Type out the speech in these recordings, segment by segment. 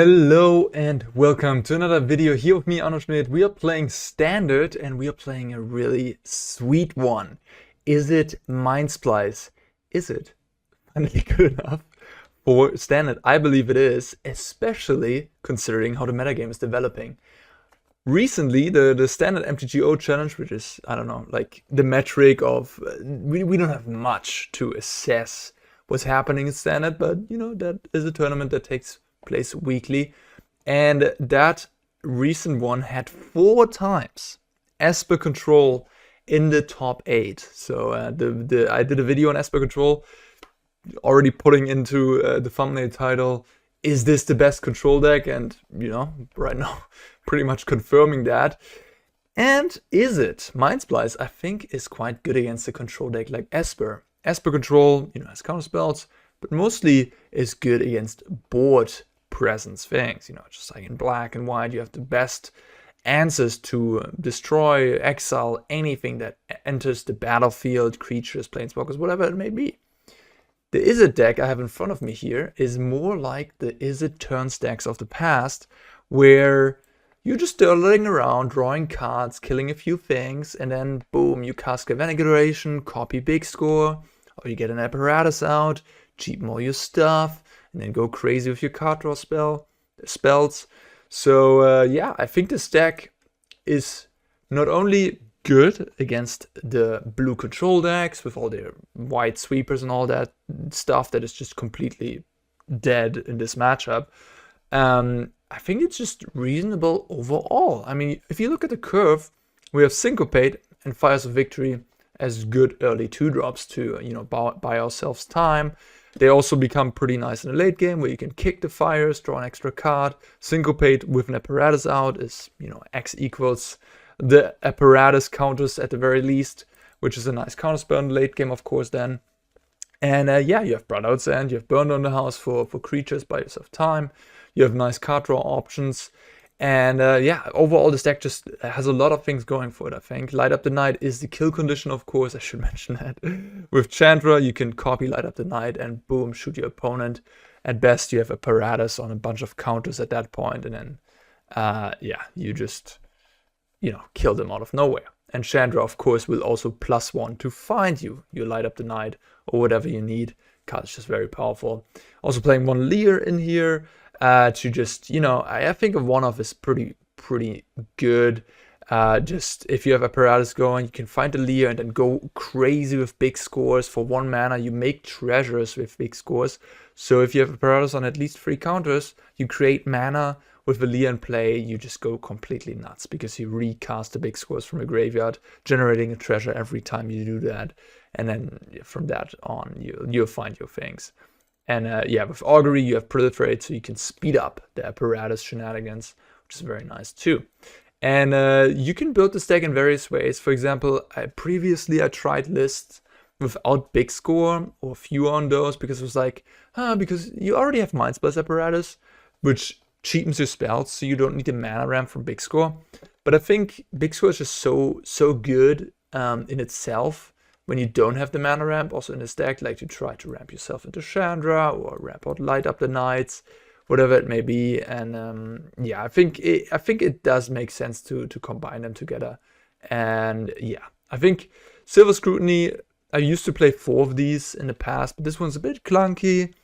Hello and welcome to another video here with me, Arne. We are playing Standard and we are playing a really sweet one. Is it Mindsplice? Is it finally good enough for Standard? I believe it is, especially considering how the metagame is developing. Recently, the Standard MTGO challenge, which is, I don't know, like the metric of, we don't have much to assess what's happening in Standard, but you know, that is a tournament that takes place weekly, and that recent one had 4 times Esper Control in the top 8. So I did a video on Esper Control, already putting into the thumbnail title, is this the best control deck? And you know, right now pretty much confirming that. And is it? Mindsplice, I think, is quite good against a control deck like Esper. Esper Control, you know, has counter spells, but mostly is good against board presence things. You know, just like in black and white, you have the best answers to destroy, exile anything that enters the battlefield, creatures, planeswalkers, whatever it may be. The IZZET deck I have in front of me here is more like the IZZET turn stacks of the past, where you're just dawdling around, drawing cards, killing a few things, and then boom, you cast Galvanic Iteration, copy big score, or you get an apparatus out, cheapen all your stuff, and then go crazy with your card draw spells. So yeah, I think this deck is not only good against the blue control decks with all their white sweepers and all that stuff that is just completely dead in this matchup. I think it's just reasonable overall. I mean, if you look at the curve, we have Syncopate and Fires of Victory as good early 2-drops to, you know, buy ourselves time. They also become pretty nice in the late game, where you can kick the fires, draw an extra card. Syncopate with an apparatus out is, you know, X equals the apparatus counters at the very least, which is a nice counterspell in the late game, of course, then. And yeah, you have Brotherhood and you have Burned on the House for creatures, buy yourself time. You have nice card draw options. And yeah, overall this deck just has a lot of things going for it, I think. Light Up the Night is the kill condition, of course, I should mention that. With Chandra, you can copy Light Up the Night and boom, shoot your opponent. At best, you have Apparatus on a bunch of counters at that point, and then, yeah, you just, you know, kill them out of nowhere. And Chandra, of course, will also +1 to find you. You Light Up the Night or whatever you need. Card is just very powerful. Also playing one Lier in here. To just, you know, I think a one-off is pretty good. Just if you have apparatus going, you can find a Lier and then go crazy with big scores. For 1 mana, you make treasures with big scores. So if you have apparatus on at least 3 counters, you create mana with the Lier in play. You just go completely nuts because you recast the big scores from a graveyard, generating a treasure every time you do that. And then from that on, you'll find your things. And yeah, with Augury, you have Proliferate, so you can speed up the apparatus shenanigans, which is very nice too. And you can build this deck in various ways. For example, previously I tried lists without big score or fewer on those, because it was like, because you already have Mindsplice Apparatus, which cheapens your spells, so you don't need a mana ramp from big score. But I think big score is just so good in itself. When you don't have the mana ramp, also in this deck, like to try to ramp yourself into Chandra or ramp out Light Up the Nights, whatever it may be. And yeah, I think it does make sense to combine them together. And yeah, I think Silver Scrutiny, I used to play 4 of these in the past, but this one's a bit clunky.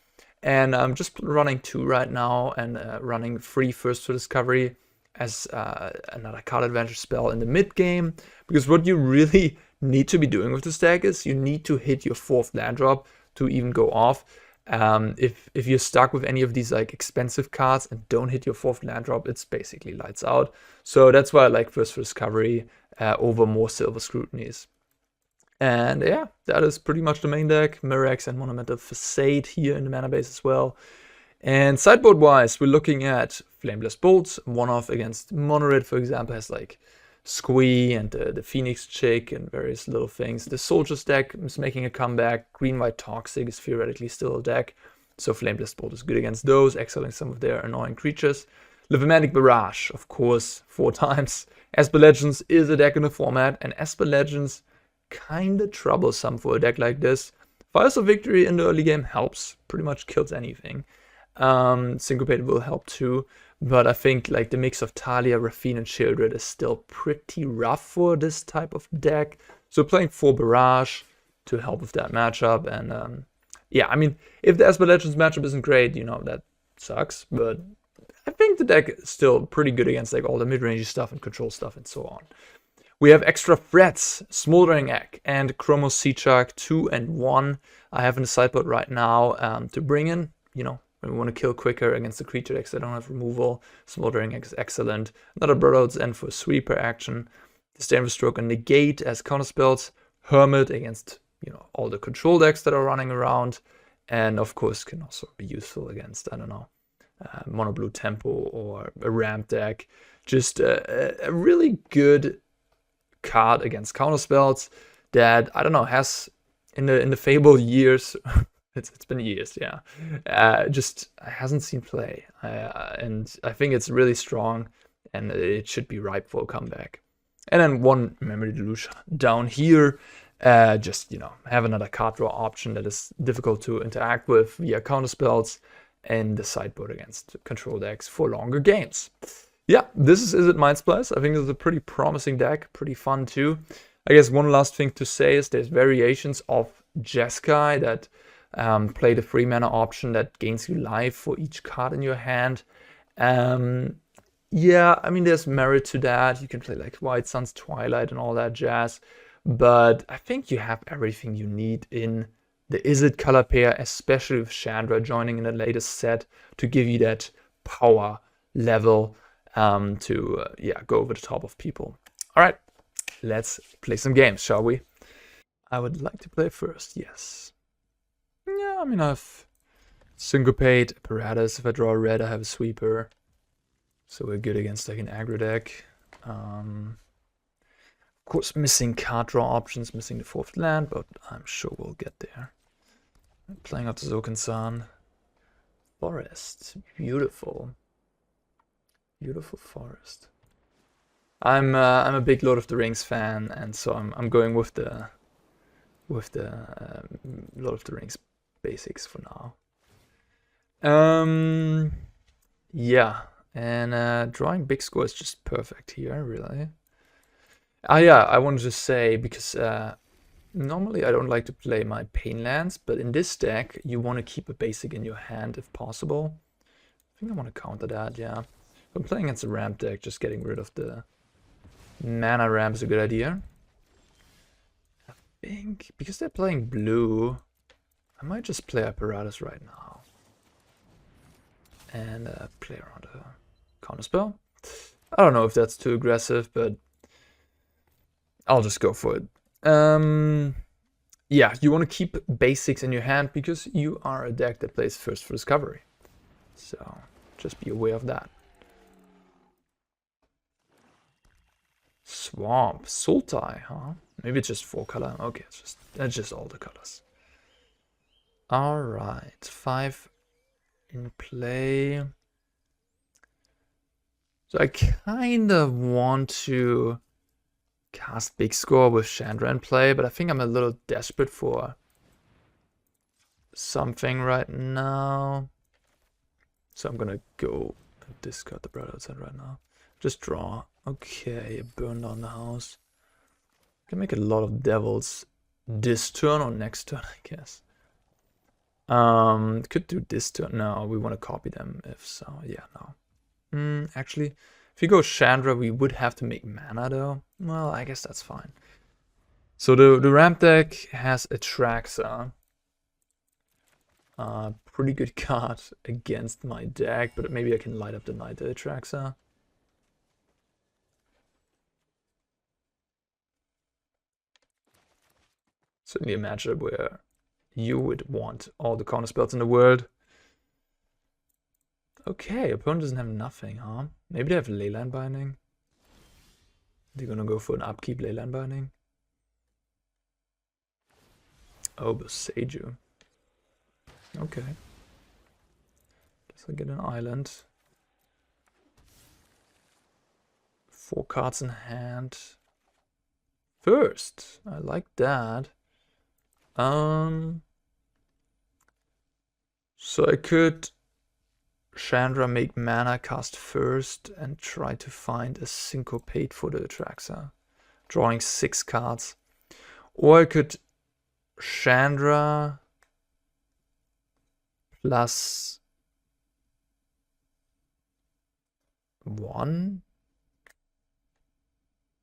And I'm just running 2 right now, and running 3 First to Discovery as another card advantage spell in the mid game, because what you really need to be doing with this deck is you need to hit your 4th land drop to even go off. If you're stuck with any of these like expensive cards and don't hit your 4th land drop, it's basically lights out. So that's why I like First for Discovery over more Silver Scrutinies. And yeah, that is pretty much the main deck. Mirrex and Monumental Facade here in the mana base as well. And sideboard wise, we're looking at Flameless Bolts. One-off against Monorid, for example, has like Squee and the Phoenix Chick and various little things. The Soldiers deck is making a comeback. Green-White Toxic is theoretically still a deck, so Flameless Bolt is good against those, exiling some of their annoying creatures. Lithomantic Barrage, of course, 4 times. Esper Legends is a deck in the format, and Esper Legends kinda troublesome for a deck like this. Fires of Victory in the early game helps, pretty much kills anything. Syncopate will help too, but I think like the mix of Talia, Raffine, and Shieldred is still pretty rough for this type of deck. So playing 4 Barrage to help with that matchup, and yeah, I mean, if the Esper Legends matchup isn't great, you know, that sucks, but I think the deck is still pretty good against like all the mid-range stuff and control stuff and so on. We have extra threats, Smoldering Egg and Chromos Seedshark 2 and 1. I have in the sideboard right now to bring in, you know, when we want to kill quicker against the creature decks that don't have removal. Smoldering Egg is excellent. Another Brotherhood's End for sweeper action. Disdainful Stroke and Negate as counterspells. Hermit against, you know, all the control decks that are running around. And of course can also be useful against, I don't know, mono blue tempo or a ramp deck. Just a really good card against counterspells that, I don't know, has in the Fable years, it's been years, yeah, just hasn't seen play, and I think it's really strong and it should be ripe for a comeback. And then one Memory Deluge down here, just, you know, have another card draw option that is difficult to interact with via counterspells, and the sideboard against control decks for longer games. Yeah, this is IZZET Mindsplice. I think this is a pretty promising deck, pretty fun too. I guess one last thing to say is there's variations of Jeskai that play the 3 mana option that gains you life for each card in your hand. Yeah, I mean, there's merit to that. You can play like White Sun's Twilight and all that jazz. But I think you have everything you need in the IZZET color pair, especially with Chandra joining in the latest set to give you that power level to yeah, go over the top of people. All right, let's play some games, shall we? I would like to play first, yes. Yeah, I mean, I have Syncopate, Apparatus. If I draw a red, I have a sweeper. So we're good against like an aggro deck. Of course, missing card draw options, missing the 4th land, but I'm sure we'll get there. I'm playing out the Sokenzan. Forest, beautiful. Beautiful forest. I'm a big Lord of the Rings fan, and so I'm going with the Lord of the Rings basics for now. Yeah, and drawing big score is just perfect here, really. Yeah, I wanted to say, because normally I don't like to play my pain lands, but in this deck you want to keep a basic in your hand if possible. I think I want to counter that, yeah. If I'm playing against a ramp deck, just getting rid of the mana ramp is a good idea. I think, because they're playing blue, I might just play Apparatus right now. And play around a counterspell. I don't know if that's too aggressive, but I'll just go for it. Yeah, you want to keep basics in your hand because you are a deck that plays first for discovery. So just be aware of that. Swamp, Sultai, huh? Maybe it's just 4 color. Okay, that's just all the colors. All right, 5 in play. So I kind of want to cast big score with Chandra in play, but I think I'm a little desperate for something right now. So I'm gonna go and discard the Brotherhood right now. Just draw. Okay, burn down the house. Can make a lot of devils this turn or next turn, I guess. Could do this turn. No, we want to copy them if so. Yeah, no. Actually, if you go Chandra, we would have to make mana though. Well, I guess that's fine. So the ramp deck has Atraxa. Pretty good card against my deck, but maybe I can light up the night Atraxa. Certainly a matchup where you would want all the counter spells in the world. Okay, opponent doesn't have nothing, huh? Maybe they have Leyline Binding. They're gonna go for an upkeep Leyline Binding. Oh, Boseiju. Okay. Guess I'll get an island. 4 cards in hand. First, I like that. So I could Chandra, make mana, cast first, and try to find a Syncopate for the Atraxa. Drawing 6 cards. Or I could Chandra plus 1.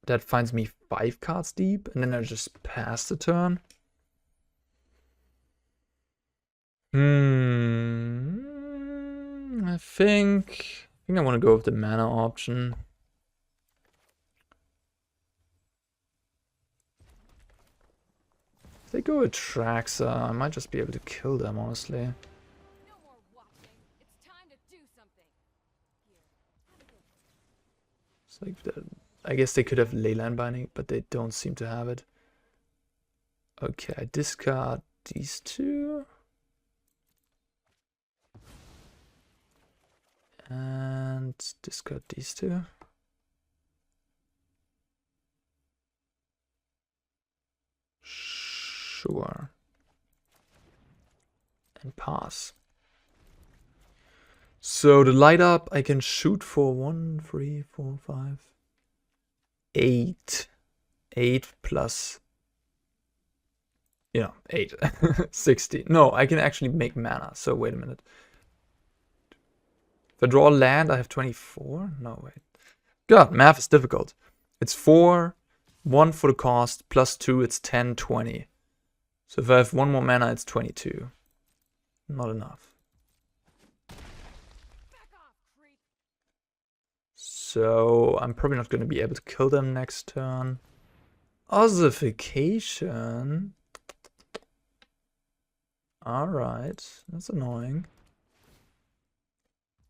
That finds me 5 cards deep, and then I just pass the turn. I think I want to go with the mana option. If they go with Atraxa, I might just be able to kill them, honestly. No more walking. It's time to do something. It's like that. I guess they could have Leyline Binding, but they don't seem to have it. Okay, I discard these 2. And discard these 2. Sure. And pass. So the light up, I can shoot for 1, 3, 4, 5, 8. 8 plus, 8. 60. No, I can actually make mana. So wait a minute. If I draw land, I have 24? No, wait. God, math is difficult. It's 4, 1 for the cost, plus 2, it's 10, 20. So if I have 1 more mana, it's 22. Not enough. So I'm probably not going to be able to kill them next turn. Ossification. Alright, that's annoying.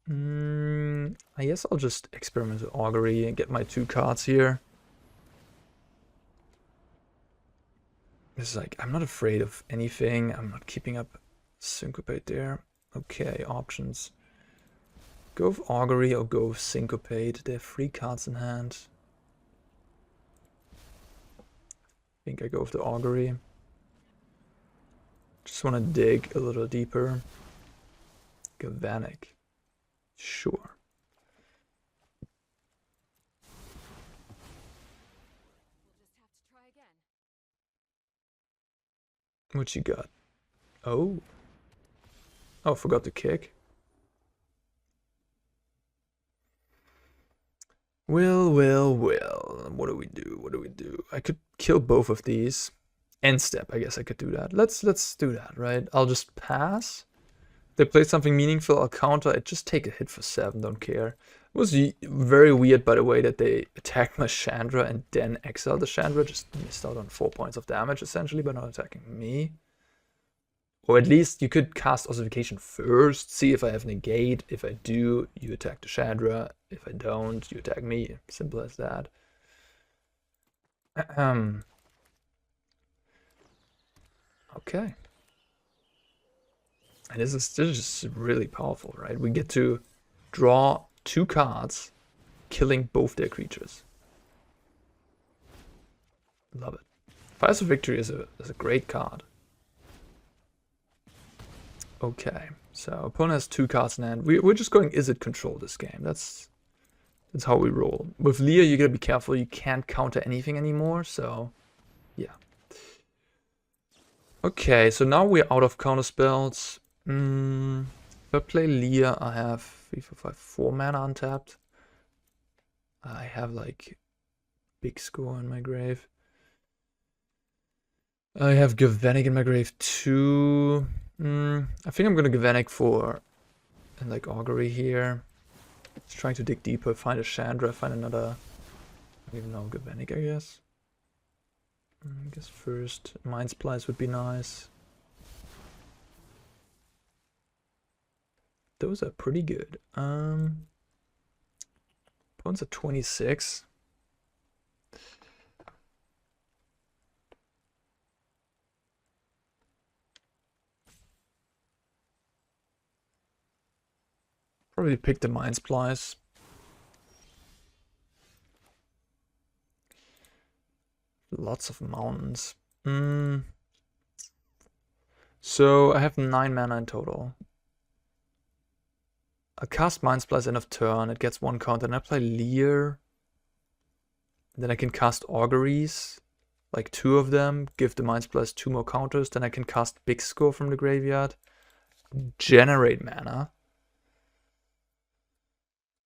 I guess I'll just Experimental Augury and get my 2 cards here. It's like, I'm not afraid of anything. I'm not keeping up Syncopate there. Okay, options. Go with Augury or go with Syncopate. They have 3 cards in hand. I think I go with the Augury. Just want to dig a little deeper. Galvanic. Sure. What you got? Oh. Oh, forgot to kick. Well. What do we do? I could kill both of these. End step, I guess I could do that. Let's do that, right? I'll just pass. If they play something meaningful, I'll counter it. Just take a hit for 7, don't care. It was very weird, by the way, that they attacked my Chandra and then exiled the Chandra. Just missed out on 4 points of damage, essentially, by not attacking me. Or at least you could cast Ossification first, see if I have Negate. If I do, you attack the Chandra. If I don't, you attack me. Simple as that. Okay. And this is just really powerful, right? We get to draw 2 cards, killing both their creatures. Love it. Fires of Victory is a great card. Okay, so opponent has 2 cards in hand. We're just going IZZET control this game. That's how we roll. With Lier, you gotta be careful. You can't counter anything anymore, so yeah. Okay, so now we're out of counter spells. If I play Lier, I have 3, 4, 5, 4 mana untapped. I have like big score in my grave. I have Galvanic in my grave too. I think I'm gonna Galvanic for like Augury here. Just trying to dig deeper, find a Chandra, find another. I don't even know, Galvanic, I guess. I guess first Mindsplice would be nice. Those are pretty good. Opponent's at 26. Probably pick the Mindsplice. Lots of mountains. So I have 9 mana in total. I'll cast Mindsplice end of turn. It gets 1 counter. Then I play Lier. Then I can cast Auguries, like 2 of them. Give the Mindsplice 2 more counters. Then I can cast Big Score from the graveyard. Generate mana.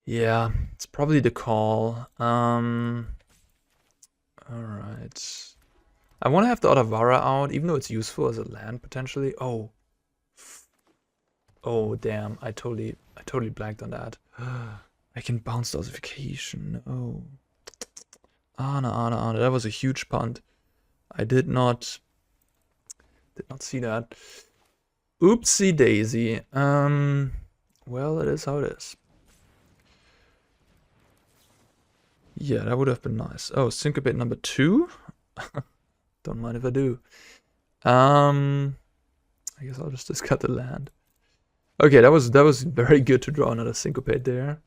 Yeah, it's probably the call. Alright. I want to have the Otawara out, even though it's useful as a land potentially. Oh. Oh damn, I totally blanked on that. I can bounce the ossification. Oh. Arne, that was a huge punt. I did not see that. Oopsie daisy. Well, it is how it is. Yeah, that would have been nice. Oh, Syncopate number 2? Don't mind if I do. I guess I'll just discard the land. Okay, that was very good to draw another Syncopate there.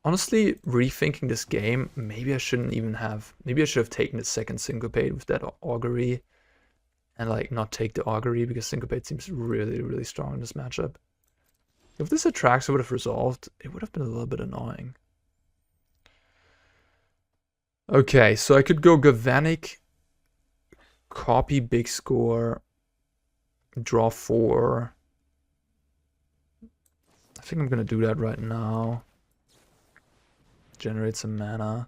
Honestly, rethinking this game, maybe I should have taken the second Syncopate with that Augury and like not take the Augury because Syncopate seems really, really strong in this matchup. If this Attraction would have resolved, it would have been a little bit annoying. Okay, so I could go Galvanic, copy Big Score, draw 4. I think I'm gonna do that right now. Generate some mana.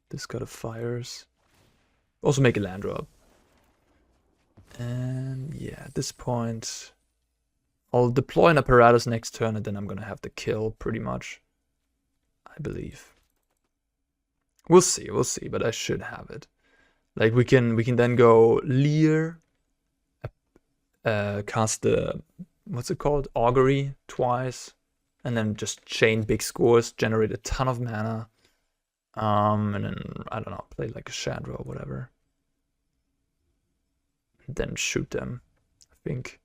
Discard of Fires. Also make a land drop. And yeah, at this point, I'll deploy an apparatus next turn and then I'm gonna have to kill pretty much. I believe. We'll see, but I should have it. Like we can then go Lier, cast the, what's it called? Augury twice, and then just chain Big Scores, generate a ton of mana. And then, I don't know, play like a Chandra or whatever. And then shoot them, I think.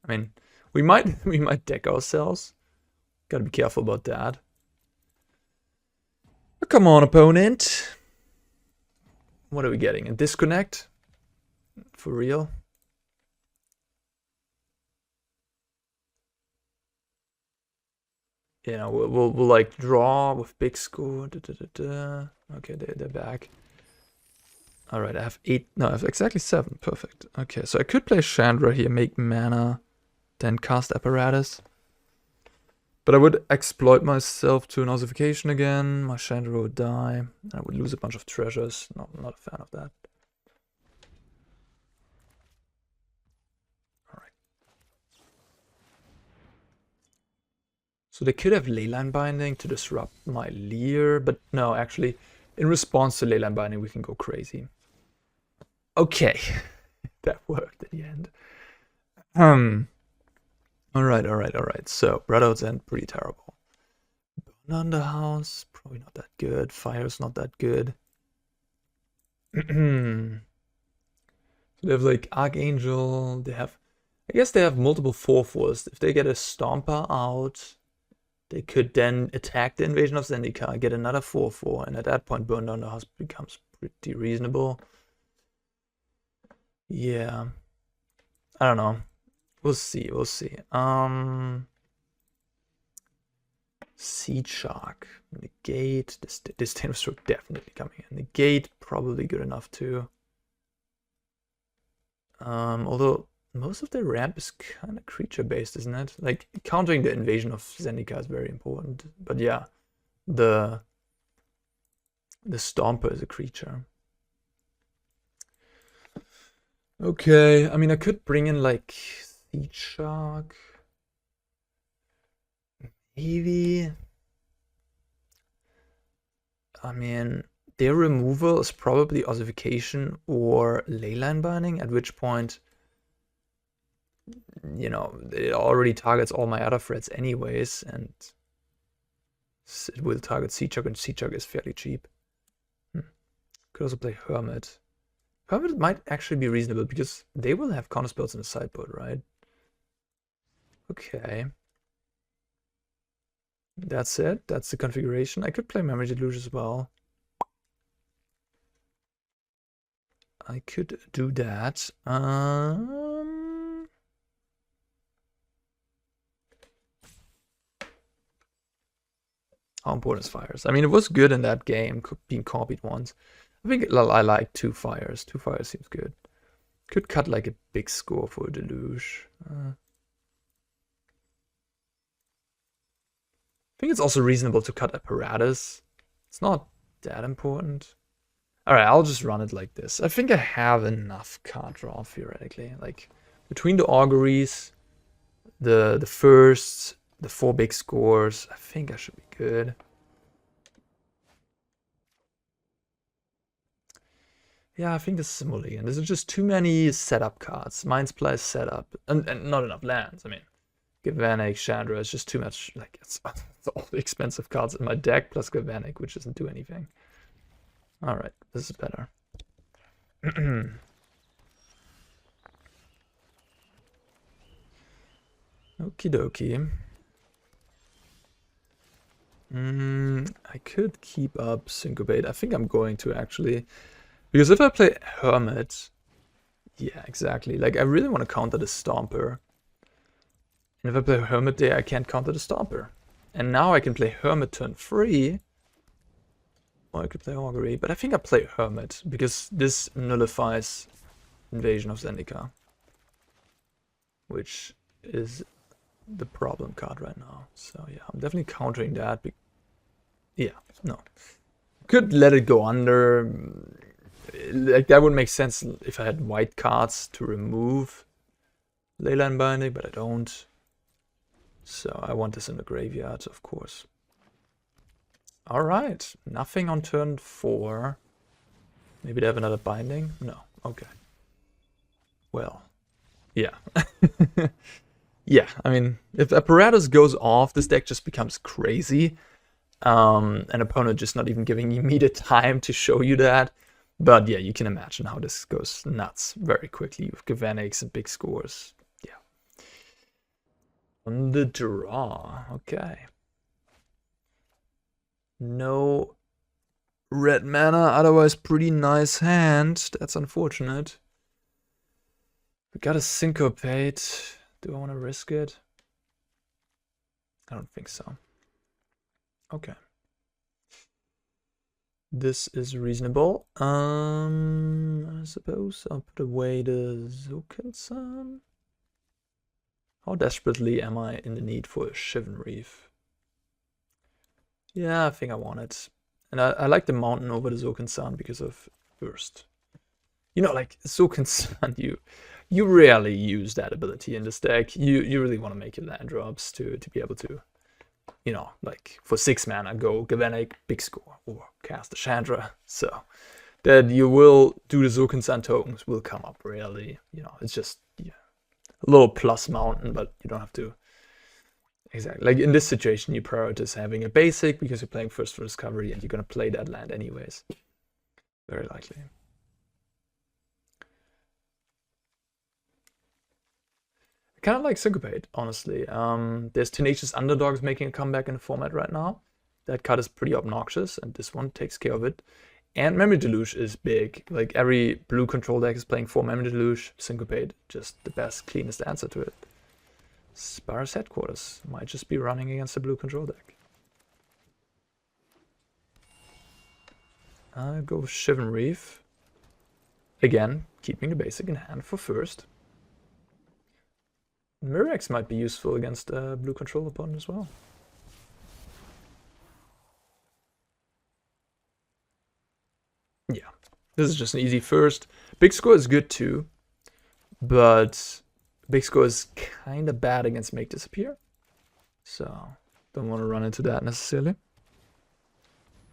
I mean, we might deck ourselves. Gotta be careful about that. But come on, opponent. What are we getting? A disconnect? For real? You know, we'll like draw with Big Score. Okay, they're back. All right, I have 8. No, I have exactly 7. Perfect. Okay, so I could play Chandra here, make mana, then cast Apparatus. But I would exploit myself to an ossification again. My Chandra would die. I would lose a bunch of treasures. Not a fan of that. Alright. So they could have Leyline Binding to disrupt my Lier, but no, actually, in response to Leyline Binding, we can go crazy. Okay. That worked at the end. Alright. So, Brotherhood's End, pretty terrible. Burn Under House, probably not that good. Fire's not that good. So they have like Archangel, I guess they have multiple 4/4s. If they get a Stomper out, they could then attack the Invasion of Zendikar, get another 4/4, and at that point Burn Under House becomes pretty reasonable. Yeah. I don't know. We'll see. Seedshark, Negate, Disdainful Stroke definitely coming in. Negate probably good enough too. Although most of the ramp is kind of creature based, isn't it? Like countering the Invasion of Zendikar is very important. But yeah, the Stomper is a creature. Okay, I mean I could bring in like Seedshark. Maybe. I mean, their removal is probably ossification or Leyline Binding, at which point, you know, it already targets all my other threats anyways, and it will target Seedshark, and Seedshark is fairly cheap. Could also play Hermit. Hermit might actually be reasonable because they will have counterspells in the sideboard, right? Okay. That's it. That's the configuration. I could play Memory Deluge as well. I could do that. How important is fires? I mean, it was good in that game, being copied once. I think I like 2 fires. 2 fires seems good. Could cut like a big score for a deluge. I think it's also reasonable to cut apparatus. It's not that important. Alright, I'll just run it like this. I think I have enough card draw, theoretically. Like, between the auguries, the firsts, the 4 big scores, I think I should be good. Yeah, I think this is a mulligan. There's just too many setup cards. Mindsplice setup. And not enough lands. I mean, Galvanic, Chandra is just too much. Like, it's all the expensive cards in my deck, plus Galvanic, which doesn't do anything. Alright, this is better. Okie dokie. I could keep up Syncopate. I think I'm going to, actually. Because if I play Hermit... Yeah, exactly. Like, I really want to counter the Stomper. And if I play Hermit there, I can't counter the Stomper. And now I can play Hermit turn 3. Or I could play Augury. But I think I play Hermit, because this nullifies Invasion of Zendikar. Which is the problem card right now. So yeah, I'm definitely countering that. Yeah, no. Could let it go under. Like, that would make sense if I had white cards to remove Leyline Binding, but I don't. So I want this in the graveyard, of course. Alright, nothing on turn 4. Maybe they have another binding? No, okay. Well, yeah. Yeah, I mean, if Apparatus goes off, this deck just becomes crazy. An opponent just not even giving me the time to show you that. But yeah, you can imagine how this goes nuts very quickly with Galvanics and big scores. Yeah. On the draw, okay. No red mana, otherwise pretty nice hand. That's unfortunate. We got a Syncopate. Do I want to risk it? I don't think so. Okay. This is reasonable. I suppose I'll put away the Sokenzan. How desperately am I in the need for a Shivan Reef? Yeah, I think I want it. And I like the mountain over the Sokenzan because of Burst. You know, like, Sokenzan, you rarely use that ability in this deck. You really want to make your land drops to be able to, you know, like, for 6 mana, go Galvanic, big score, or cast a Chandra. So that you will do the Sokenzan tokens will come up rarely. You know, it's just, yeah, a little plus mountain, but you don't have to. Exactly. Like, in this situation, you prioritize having a basic because you're playing first for discovery and you're going to play that land anyways. Very likely. I kind of like Syncopate, honestly. There's Tenacious Underdogs making a comeback in the format right now. That card is pretty obnoxious, and this one takes care of it. And Memory Deluge is big. Like, every blue control deck is playing 4 Memory Deluge. Syncopate, just the best, cleanest answer to it. Sparrows Headquarters might just be running against a blue control deck. I'll go with Shivan Reef. Again, keeping the basic in hand for first. Mirrex might be useful against a blue control opponent as well. Yeah, this is just an easy first. Big score is good too, but big score is kind of bad against Make Disappear. So, don't want to run into that necessarily.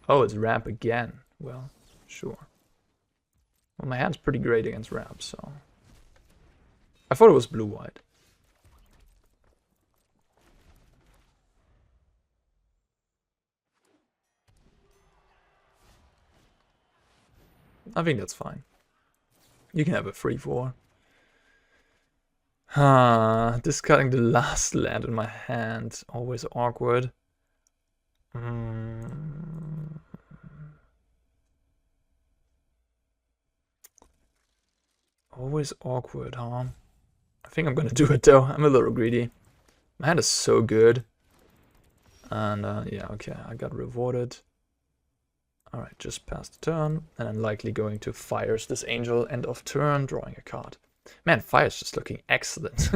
Oh, it's ramp again. Well, sure. Well, my hand's pretty great against ramp, so. I thought it was blue-white. I think that's fine. You can have a 3-4. Discarding the last land in my hand. Always awkward. Always awkward, huh? I think I'm gonna do it though. I'm a little greedy. My hand is so good. And yeah, okay, I got rewarded. Alright, just past the turn, and I'm likely going to Fires this Angel end of turn, drawing a card. Man, Fire's just looking excellent.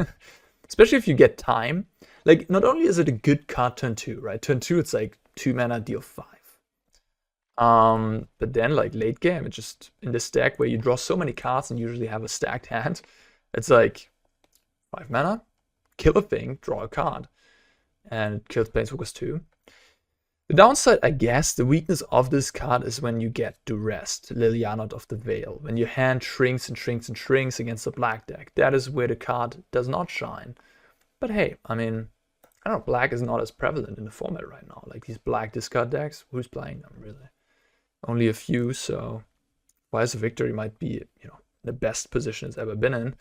Especially if you get time. Like, not only is it a good card turn 2, right? Turn 2, it's like 2 mana, deal 5. But then, like, late game, it's just in this deck where you draw so many cards and usually have a stacked hand, it's like 5 mana, kill a thing, draw a card. And it kills Planeswalkers too. The downside, I guess, the weakness of this card is when you get Duress, Liliana of the Veil. When your hand shrinks and shrinks and shrinks against the black deck. That is where the card does not shine. But hey, I mean, I don't know, black is not as prevalent in the format right now. Like these black discard decks, who's playing them really? Only a few, so Wise of Victory might be, you know, the best position it's ever been in.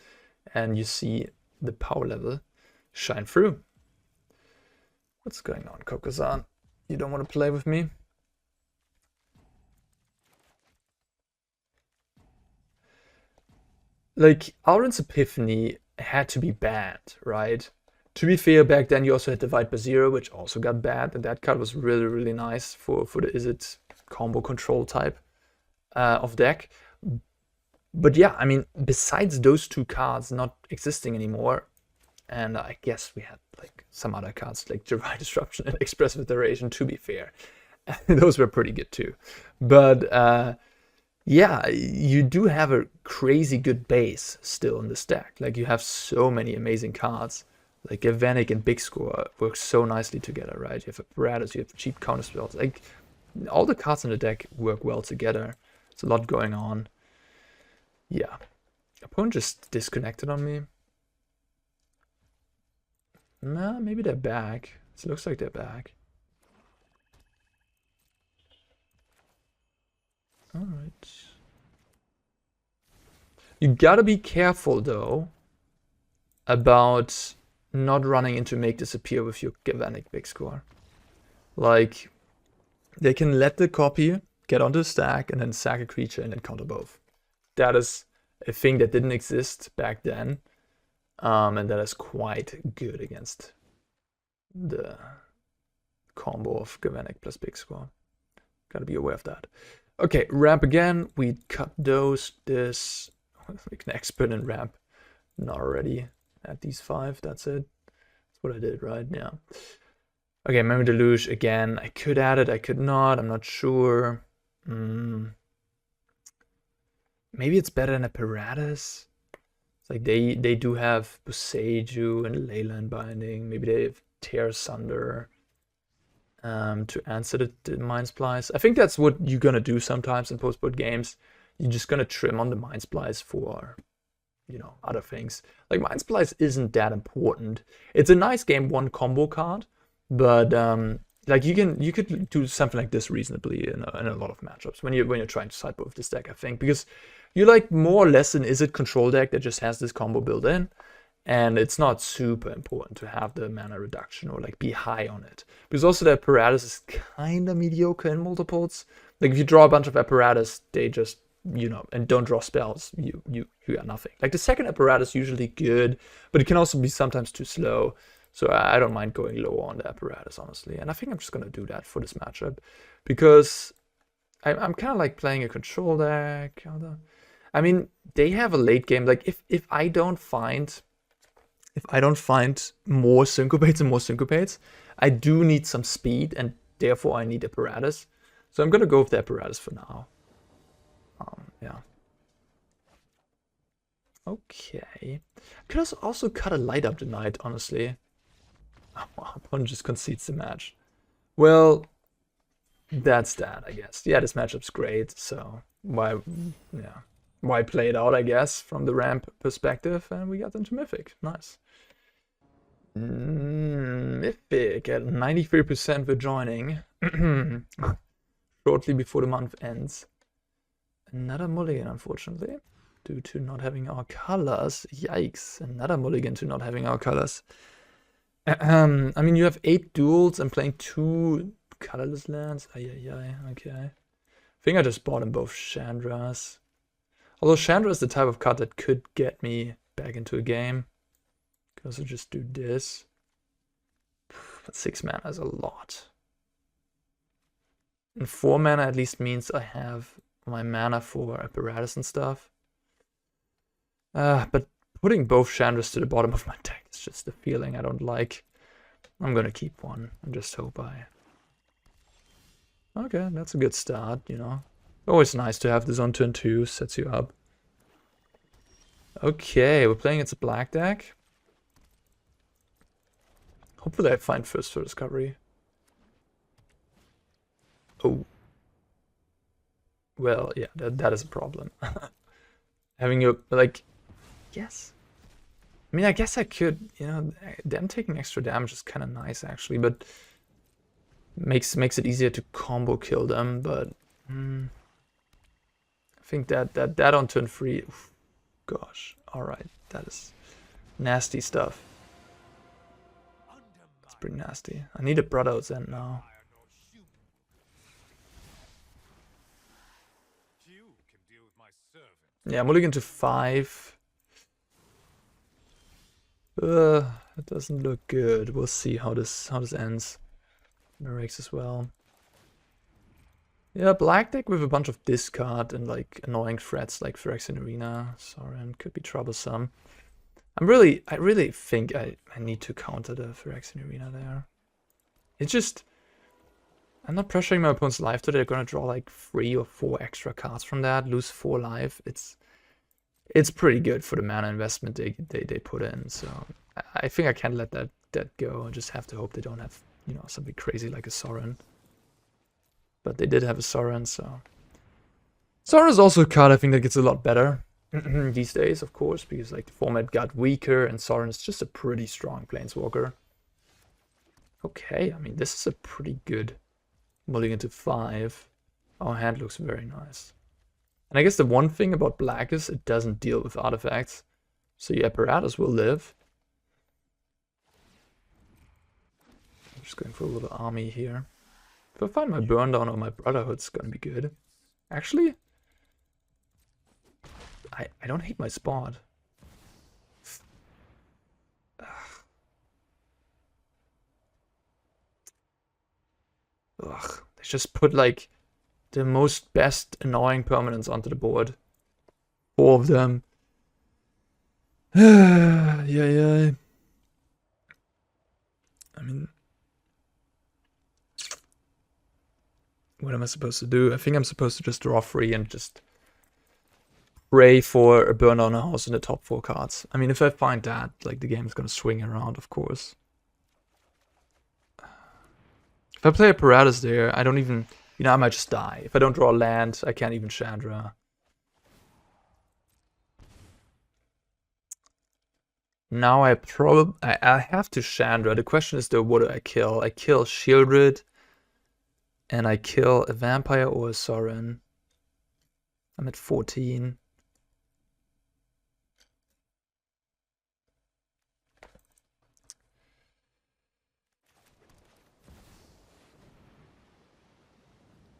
And you see the power level shine through. What's going on, Sokenzan? You don't want to play with me? Like, Auron's Epiphany had to be banned, right? To be fair, back then you also had Divide by Zero, which also got banned, and that card was really, really nice for the IZZET combo control type of deck. But yeah, I mean, besides those two cards not existing anymore, and I guess we had like some other cards like Divine Disruption and Expressive Iteration, to be fair. Those were pretty good too. But yeah, you do have a crazy good base still in this deck. Like you have so many amazing cards. Like Galvanic and Big Score work so nicely together, right? You have Apparatus, you have cheap counter spells. Like all the cards in the deck work well together. There's a lot going on. Yeah. Opponent just disconnected on me. Nah, maybe they're back. It looks like they're back. Alright. You gotta be careful though about not running into Make Disappear with your Galvanic Big Score. Like, they can let the copy get onto the stack and then sack a creature and then counter both. That is a thing that didn't exist back then. And that is quite good against the combo of Galvanic plus Big Score. Gotta be aware of that. Okay, ramp again. We cut this. We can expert in ramp. Not already at these 5. That's it. That's what I did, right? Yeah. Okay, Memory Deluge again. I could add it. I could not. I'm not sure. Maybe it's better than Apparatus. Like they do have Boseiju and Leyland Binding. Maybe they have Tear Asunder to answer the Mindsplice. I think that's what you're gonna do sometimes in post-board games. You're just gonna trim on the Mindsplice for, you know, other things. Like Mindsplice isn't that important. It's a nice game 1 combo card, but like you could do something like this reasonably in a lot of matchups when you're trying to sideboard with this deck, I think, because you like more or less an IZZET control deck that just has this combo built in, and it's not super important to have the mana reduction or like be high on it. Because also the Apparatus is kind of mediocre in multiples. Like if you draw a bunch of Apparatus, they just, you know, and don't draw spells, you got nothing. Like the second Apparatus usually good, but it can also be sometimes too slow. So I don't mind going low on the Apparatus, honestly. And I think I'm just gonna do that for this matchup because I'm kind of like playing a control deck. I mean, they have a late game. Like if I don't find more Syncopates, I do need some speed, and therefore I need Apparatus. So I'm gonna go with the Apparatus for now. Yeah. Okay. Could also cut a Light Up tonight, honestly. Opponent just concedes the match. Well, that's that, I guess. Yeah, this matchup's great, so why play it out, I guess, from the ramp perspective, and we got into Mythic. Nice. Mythic at 93% for joining. Shortly before the month ends. Another mulligan, unfortunately, due to not having our colors. Yikes, another mulligan to not having our colors. I mean, you have 8 duels. I'm playing 2 colorless lands. Okay. I think I just bought in both Chandras. Although Chandra is the type of card that could get me back into a game. Could also just do this. But 6 mana is a lot. And 4 mana at least means I have my mana for apparatus and stuff. But putting both Chandras to the bottom of my deck is just a feeling I don't like. I'm gonna keep one and just hope I... Okay, that's a good start, you know. Always nice to have this on turn 2, sets you up. Okay, we're playing against a black deck. Hopefully I find first for discovery. Oh. Well, yeah, that is a problem. Having your, like, yes. I mean, I guess I could, you know, them taking extra damage is kind of nice, actually, but makes it easier to combo kill them, but I think that on turn 3, oof, gosh, alright, that is nasty stuff. That's pretty nasty. I need a Brotherhood's End now. Yeah, I'm looking into 5. It doesn't look good. We'll see how this ends. Mirrex as well. Yeah, black deck with a bunch of discard and like annoying threats like Phyrexian Arena, Soaring could be troublesome. I really think I need to counter the Phyrexian Arena there. It's just, I'm not pressuring my opponent's life today. They're gonna draw like 3 or 4 extra cards from that, lose 4 life. It's pretty good for the mana investment they put in. So I think I can't let that go. I just have to hope they don't have, you know, something crazy like a Soaring. But they did have a Soaring, so Soaring is also a card I think that gets a lot better these days, of course, because like the format got weaker and Soaring is just a pretty strong planeswalker. Okay, I mean this is a pretty good mulligan to 5. Our hand looks very nice. And I guess the one thing about black is it doesn't deal with artifacts, so your apparatus will live. I'm just going for a little army here. If I find my burn down or my Brotherhood, it's gonna be good. Actually, I don't hate my spot. Ugh, they just put like the most best annoying permanents onto the board. 4 of them. Yeah. I mean, what am I supposed to do? I think I'm supposed to just draw 3 and just pray for a burn down a house in the top 4 cards. I mean, if I find that, like the game's gonna swing around, of course. If I play Apparatus there, I don't even, you know, I might just die. If I don't draw a land, I can't even Chandra. Now I have to Chandra. The question is though, what do I kill? I kill Shieldred, and I kill a Vampire or a Soaring. I'm at 14.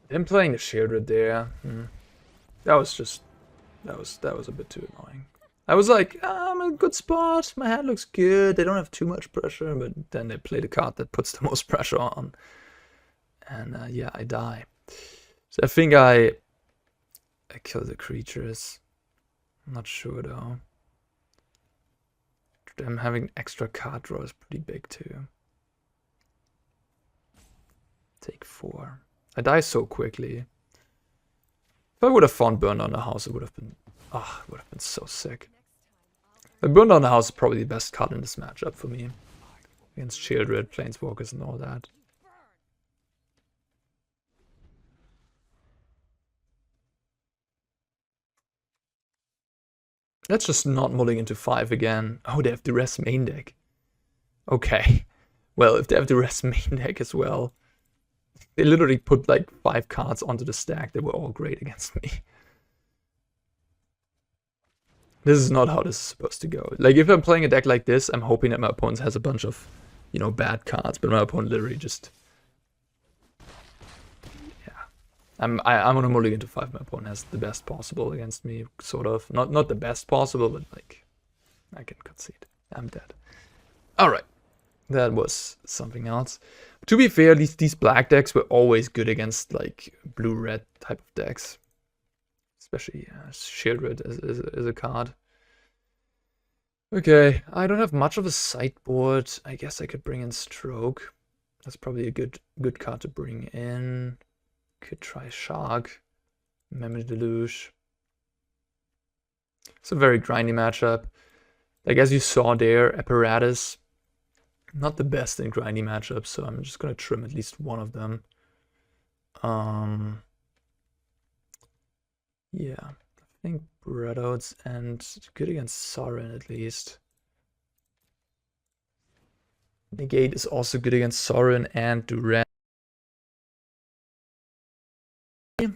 Them playing the Shieldred there, that was a bit too annoying. I was like, I'm in a good spot, my hand looks good, they don't have too much pressure, but then they play the card that puts the most pressure on. And yeah, I die. So I think I kill the creatures. I'm not sure though. Them having extra card draw is pretty big too. Take 4. I die so quickly. If I would have found Burn Down the House, it would have been, it would have been so sick. But Burn Down the House is probably the best card in this matchup for me. Against Shieldred, Planeswalkers and all that. Let's just not mulling into 5 again. Oh, they have the rest main deck. Okay. Well, if they have the rest main deck as well. They literally put like 5 cards onto the stack that were all great against me. This is not how this is supposed to go. Like, if I'm playing a deck like this, I'm hoping that my opponent has a bunch of, you know, bad cards. But my opponent literally just... Yeah. I'm on a mulligan to 5. My opponent has the best possible against me, sort of. Not the best possible, but like, I can concede. I'm dead. Alright. That was something else. To be fair, these black decks were always good against like blue-red type of decks. Especially Shieldred as a card. Okay, I don't have much of a sideboard. I guess I could bring in Stroke. That's probably a good card to bring in. Could try Shark. Memory Deluge. It's a very grindy matchup. Like as you saw there, Apparatus. Not the best in grindy matchups, so I'm just gonna trim at least one of them. Yeah, I think Brotherhood's and good against Soaring at least. Negate is also good against Soaring and Durant.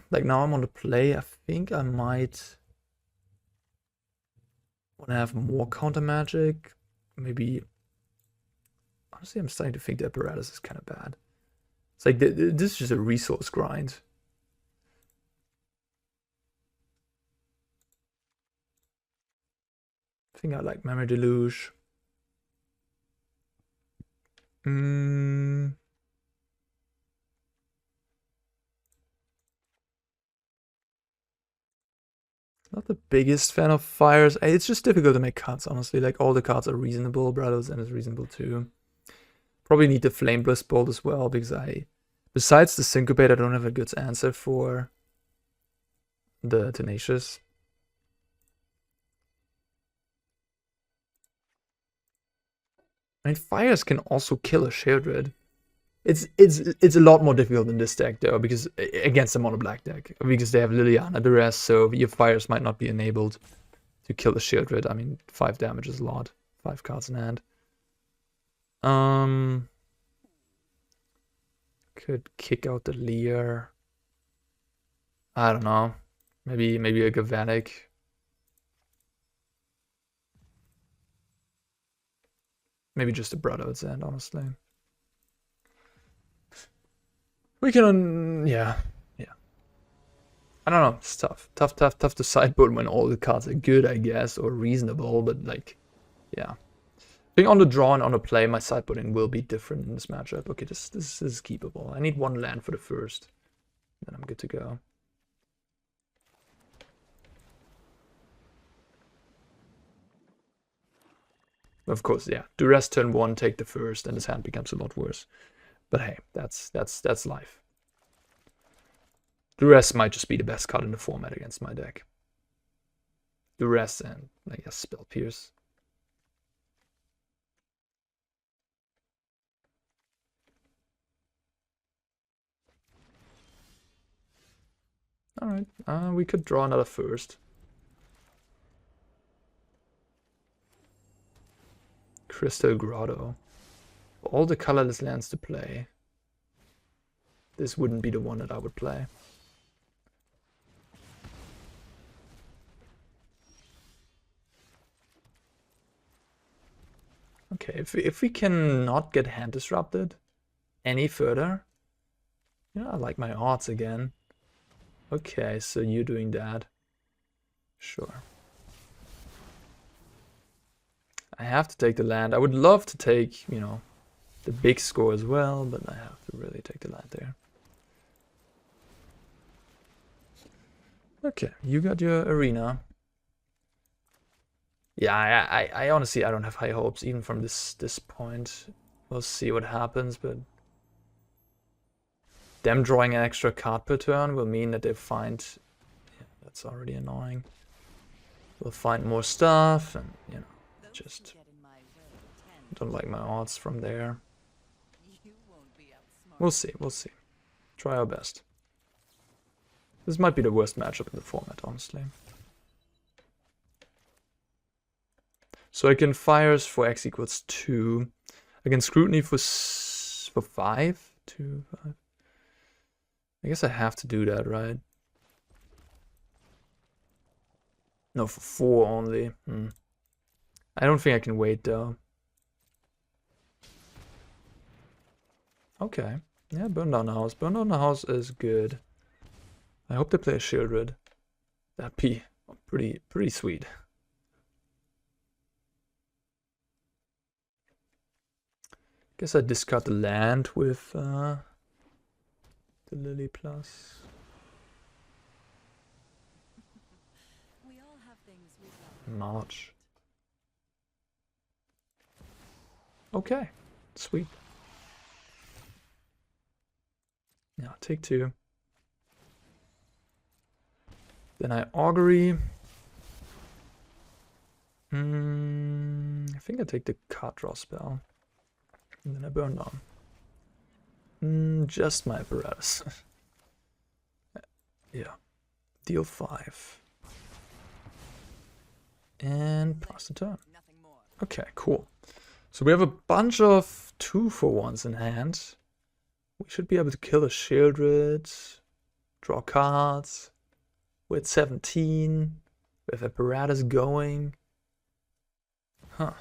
Like now I'm on the play, I think I might want to have more counter magic. Maybe, honestly, I'm starting to think the Apparatus is kind of bad. It's like, this is just a resource grind. I think I like Memory Deluge. Not the biggest fan of fires. It's just difficult to make cards, honestly. Like all the cards are reasonable. Brothers and is reasonable too. Probably need the Flame Blast Bolt as well because besides the Syncopate, I don't have a good answer for the Tenacious. I mean, fires can also kill a Shieldred. It's a lot more difficult in this deck though, because against a mono black deck, because they have Liliana the rest, so your fires might not be enabled to kill the Shieldred. I mean, 5 damage is a lot. 5 cards in hand. Could kick out the Lier. I don't know. Maybe a Galvanic. Maybe just a Brotherhood's end, honestly. We can, yeah. I don't know, it's tough. Tough to sideboard when all the cards are good, I guess, or reasonable, but like, yeah. I think on the draw and on the play, my sideboarding will be different in this matchup. Okay, this is keepable. I need 1 land for the first, then I'm good to go. Of course, yeah. Duress turn 1, take the first, and his hand becomes a lot worse. But hey, that's life. Duress might just be the best card in the format against my deck. Duress and, I guess, Spell Pierce. Alright, we could draw another first. Crystal Grotto. All the colorless lands to play. This wouldn't be the one that I would play. Okay, if we can not get hand disrupted any further, yeah, I like my odds again. Okay, so you're doing that. Sure. I have to take the land. I would love to take, you know, the big score as well, but I have to really take the land there. Okay, you got your arena. Yeah, I honestly, I don't have high hopes even from this point. We'll see what happens, but them drawing an extra card per turn will mean that they find, yeah, that's already annoying. We'll find more stuff, and you know, just don't like my odds from there. We'll see, we'll see. Try our best. This might be the worst matchup in the format, honestly. So I can fires for X equals 2. I can scrutiny for 5. 2, 5. I guess I have to do that, right? No, for 4 only. I don't think I can wait though. Okay. Yeah, burn down the house. Burn down the house is good. I hope they play a Shieldred. That'd be pretty sweet. Guess I discard the land with the Lily Plus. We all have things we love. March. Okay, sweet. Yeah, take 2. Then I Augury. I think I take the card draw spell. And then I burn down. Just my apparatus. Yeah. Deal 5. And pass the turn. Okay, cool. So we have a bunch of 2-for-1s in hand. We should be able to kill a Shieldred, draw cards. We're at 17. We have apparatus going. Huh.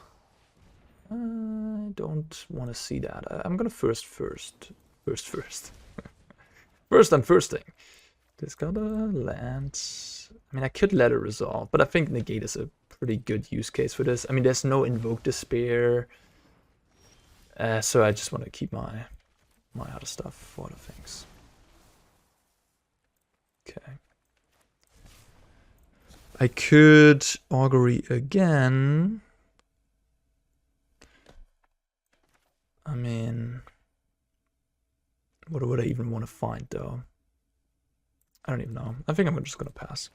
I don't want to see that. I'm gonna first. First, I'm firsting. This got a land. I mean, I could let it resolve, but I think Negate is a pretty good use case for this. I mean, there's no Invoke Despair. So I just want to keep my other stuff for other things. Okay. I could Augury again. I mean, what would I even want to find though? I don't even know. I think I'm just gonna pass.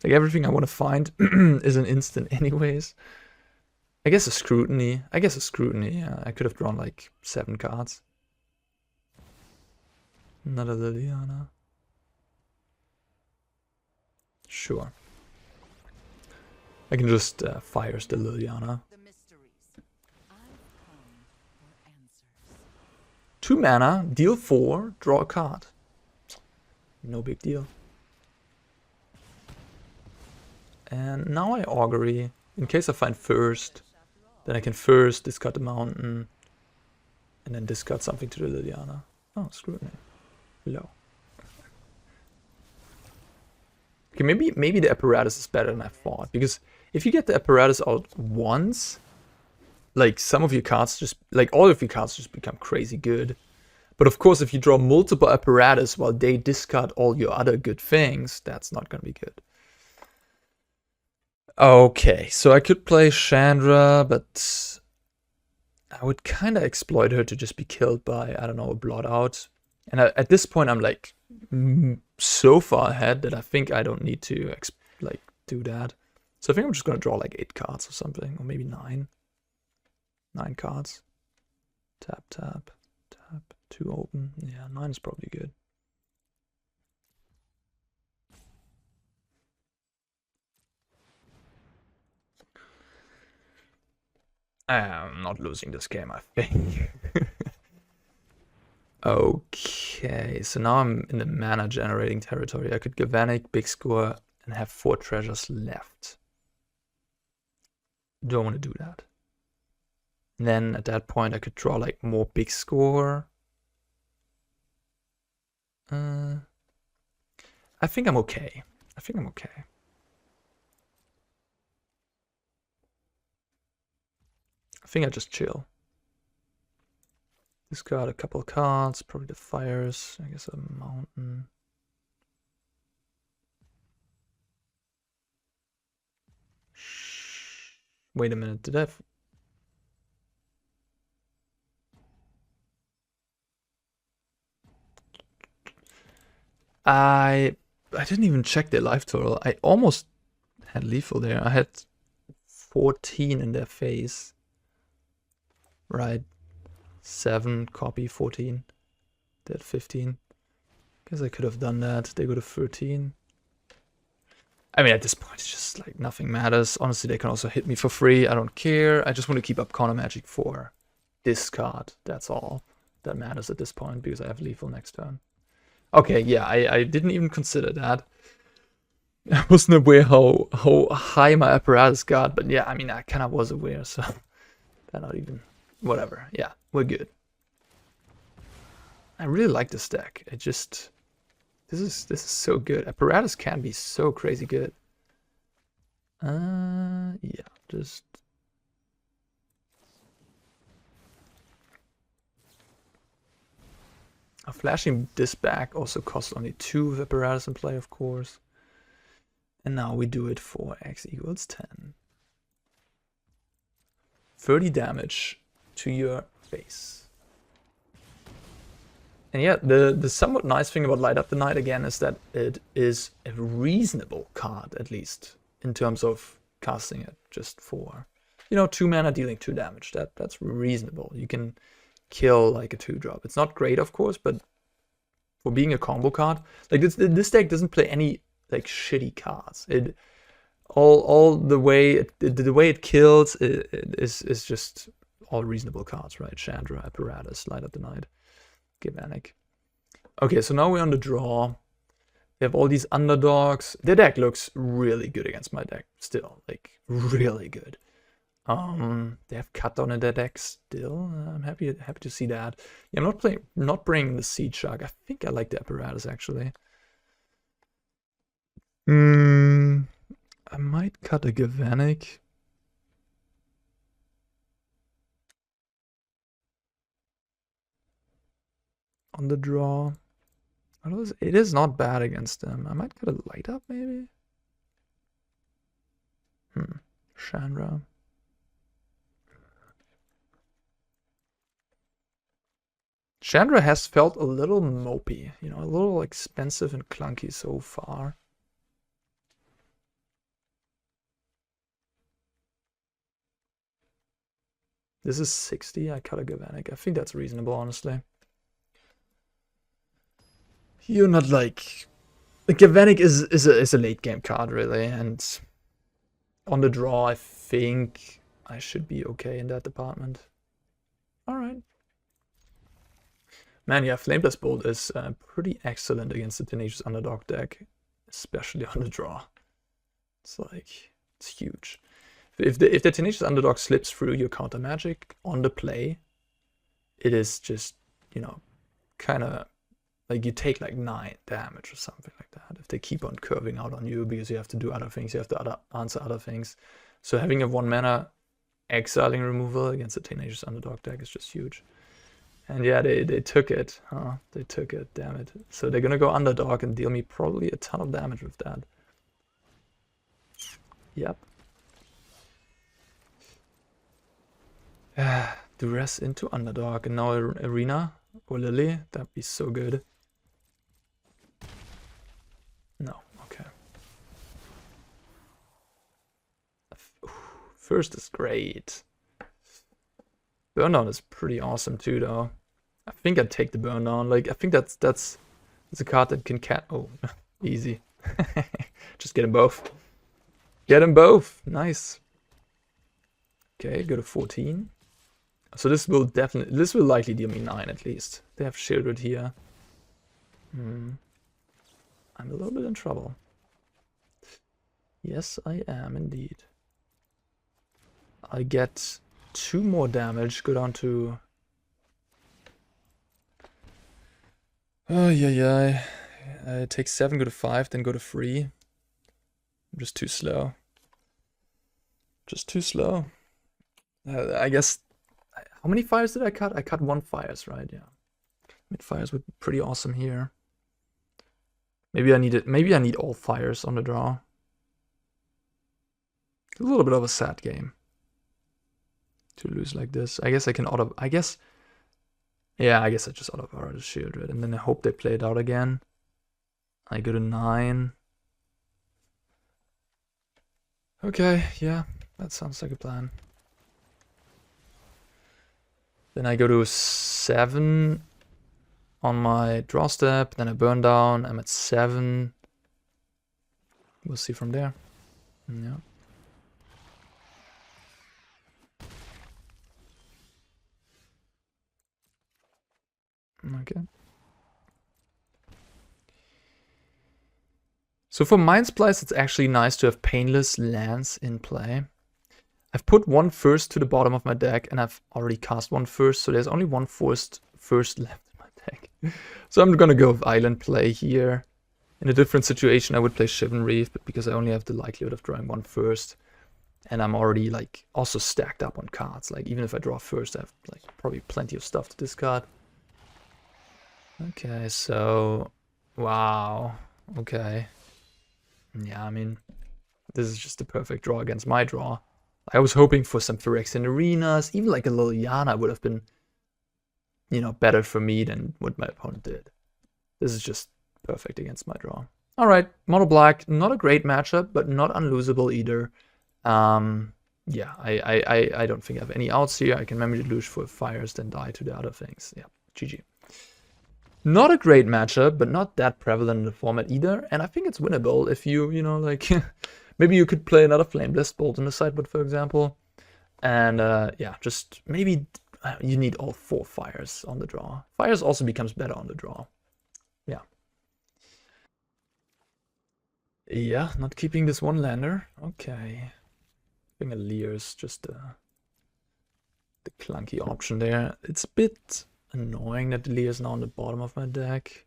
Like everything I want to find is an instant anyways. I guess a Scrutiny. Yeah, I could have drawn like 7 cards. Not a Liliana. Sure. I can just fires the Liliana. 2 mana, deal 4, draw a card. No big deal. And now I Augury. In case I find first, then I can first discard the mountain. And then discard something to the Liliana. Oh, Scrutiny. Low. Okay, maybe the apparatus is better than I thought. Because if you get the apparatus out once, like some of your cards just, like all of your cards just become crazy good. But of course, if you draw multiple apparatus while they discard all your other good things, that's not going to be good. Okay, so I could play Chandra, but I would kind of exploit her to just be killed by, I don't know, a blot out. And at this point, I'm like so far ahead that I think I don't need to like do that. So I think I'm just going to draw like 8 cards or something, or maybe 9. 9 cards. Tap, tap, tap. 2 open. Yeah, 9 is probably good. I'm not losing this game, I think. Okay, so now I'm in the mana generating territory. I could Galvanic, big score, and have 4 treasures left. Don't want to do that. And then at that point I could draw like more big score. I think I'm okay. I think I just chill. Discard a couple of cards, probably the fires, I guess a mountain. Wait a minute, did I didn't even check their life total. I almost had lethal there. I had 14 in their face. Right. 7, copy, 14. They had 15. Guess I could have done that. They go to 13. I mean, at this point, it's just like nothing matters. Honestly, they can also hit me for free. I don't care. I just want to keep up counter magic for this card. That's all that matters at this point because I have lethal next turn. Okay, yeah, I didn't even consider that. I wasn't aware how high my apparatus got, but yeah, I mean, I kind of was aware, so that not even, whatever. Yeah, we're good. I really like this deck. It just, this is so good. Apparatus can be so crazy good. Yeah, just Flashing this back also costs only 2 with Apparatus in play, of course. And now we do it for x equals 10. 30 damage to your face. And yeah, the somewhat nice thing about Light Up the Night again is that it is a reasonable card, at least, in terms of casting it just for, you know, 2 mana dealing 2 damage. That's reasonable. You can kill like a 2-drop. It's not great, of course, but for being a combo card, like this deck doesn't play any like shitty cards. It all the way it kills is just all reasonable cards, right? Chandra, Apparatus, Light Up the Night, Galvanic. Okay, so now we're on the draw. They have all these underdogs. Their deck looks really good against my deck still, like really good. They have cut down in their deck still. I'm happy to see that. Yeah, I'm not bringing the Seedshark. I think I like the Apparatus actually. I might cut a Galvanic. On the draw. It is not bad against them. I might cut a Light Up maybe. Chandra. Chandra has felt a little mopey, you know, a little expensive and clunky so far. This is 60. I cut a Galvanic. I think that's reasonable, honestly. You're not like... Galvanic is a late game card, really. And on the draw, I think I should be okay in that department. Alright. Man, yeah, Flameless Bolt is pretty excellent against the Tenacious Underdog deck. Especially on the draw. It's like... It's huge. If the Tenacious Underdog slips through your counter magic on the play, it is just, you know, kind of like you take like 9 damage or something like that. If they keep on curving out on you because you have to do other things, you have to answer other things. So having a 1 mana exiling removal against the Tenacious Underdog deck is just huge. And yeah, they took it, huh? They took it, damn it. So they're gonna go Underdog and deal me probably a ton of damage with that. Yep. Duress into Underdog, and now Arena or Lily. That'd be so good. No, okay. First is great. Burn down is pretty awesome too, though. I think I'd take the burn down. Like, I think that's a card that can oh, easy. Just get them both. Get them both. Nice. Okay, go to 14. So this will likely deal me 9 at least. They have shielded here. I'm a little bit in trouble. Yes, I am indeed. I get 2 more damage, go down to... Oh, yeah. I take 7, go to 5, then go to 3. I'm just too slow. Just too slow. I guess... How many fires did I cut? I cut 1 fires, right? Yeah. Mid fires would be pretty awesome here. Maybe I need all fires on the draw. A little bit of a sad game to lose like this. I guess I can yeah, I guess I just Otawara the shield, right? And then I hope they play it out again. I go to 9. Okay, yeah, that sounds like a plan. Then I go to 7 on my draw step, then I burn down, I'm at 7. We'll see from there. Yeah. Okay. So for Mindsplice, it's actually nice to have Painless lands in play. I've put 1 first to the bottom of my deck, and I've already cast 1 first, so there's only 1 first left in my deck. So I'm gonna go with Island play here. In a different situation, I would play Shivan Reef, but because I only have the likelihood of drawing 1 first, and I'm already like also stacked up on cards. Like even if I draw first, I have like probably plenty of stuff to discard. Okay, so wow. Okay. Yeah, I mean, this is just the perfect draw against my draw. I was hoping for some Phyrexian Arenas, even like a Liliana would have been, you know, better for me than what my opponent did. This is just perfect against my draw. All right, mono black, not a great matchup, but not unlosable either. Yeah, I don't think I have any outs here. I can Memory Deluge for fires, then die to the other things. Yeah, GG. Not a great matchup, but not that prevalent in the format either. And I think it's winnable if you know, like, maybe you could play another Flameless Bolt in the sideboard, for example. And yeah, just maybe you need all 4 fires on the draw. Fires also becomes better on the draw. Yeah. Yeah, not keeping this one lander. Okay. I think a Lier is just the clunky option there. It's a bit annoying that the Lier is now on the bottom of my deck.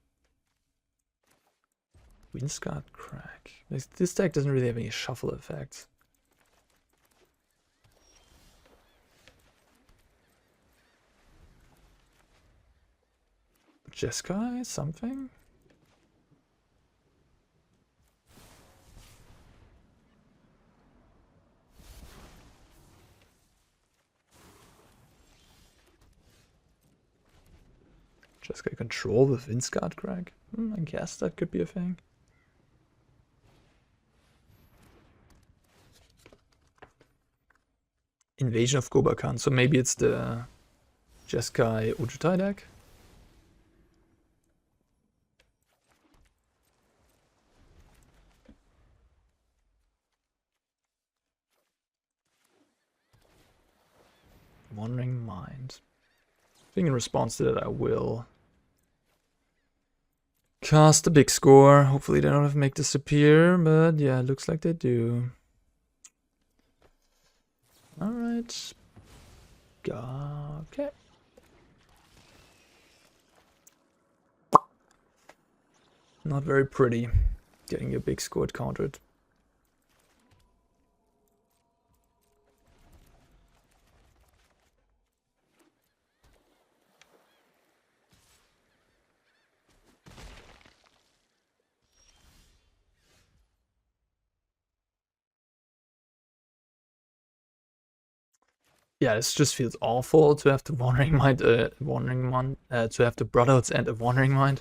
Windscarred Crack. This deck doesn't really have any shuffle effects. Jeskai, something? Jeskai control with Windscarred Crack? I guess that could be a thing. Invasion of Gobakan, so maybe it's the Jeskai Ojutai deck? Wandering Mind. I think in response to that I will cast a big score. Hopefully they don't have to make disappear, but yeah, it looks like they do. Alright. Okay. Not very pretty, getting your big score countered. Yeah, this just feels awful to have the Wandering Mind, to have the Brotherhoods and a Wandering Mind.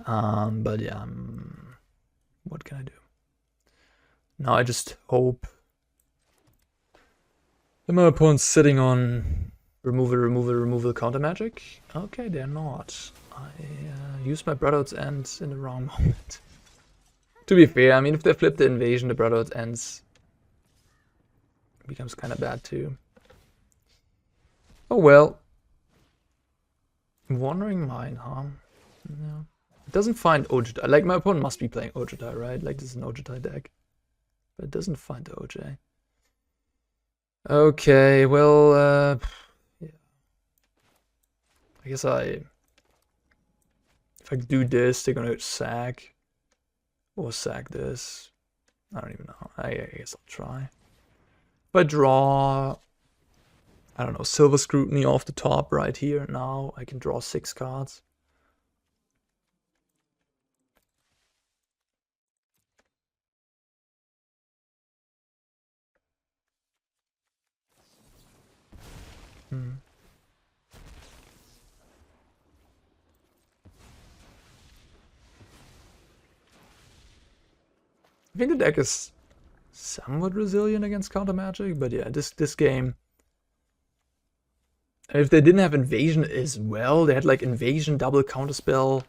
But yeah, what can I do? Now I just hope that my opponent's sitting on removal counter magic. Okay, they're not. I used my Brotherhood's End in the wrong moment. To be fair, I mean, if they flip the invasion, the Brotherhood's Ends becomes kind of bad too. Oh well. Wandering Mind, huh? Yeah. It doesn't find Ojutai. Like, my opponent must be playing Ojutai, right? Like, this is an Ojutai deck. But it doesn't find the OJ. Okay, well, yeah. I guess if I do this, they're gonna sack. Or sack this. I don't even know. I guess I'll try. If I draw, I don't know, Silver Scrutiny off the top right here now, I can draw 6 cards. I think the deck is somewhat resilient against counter magic, but yeah, this game. If they didn't have invasion as well, they had like invasion, double counterspell,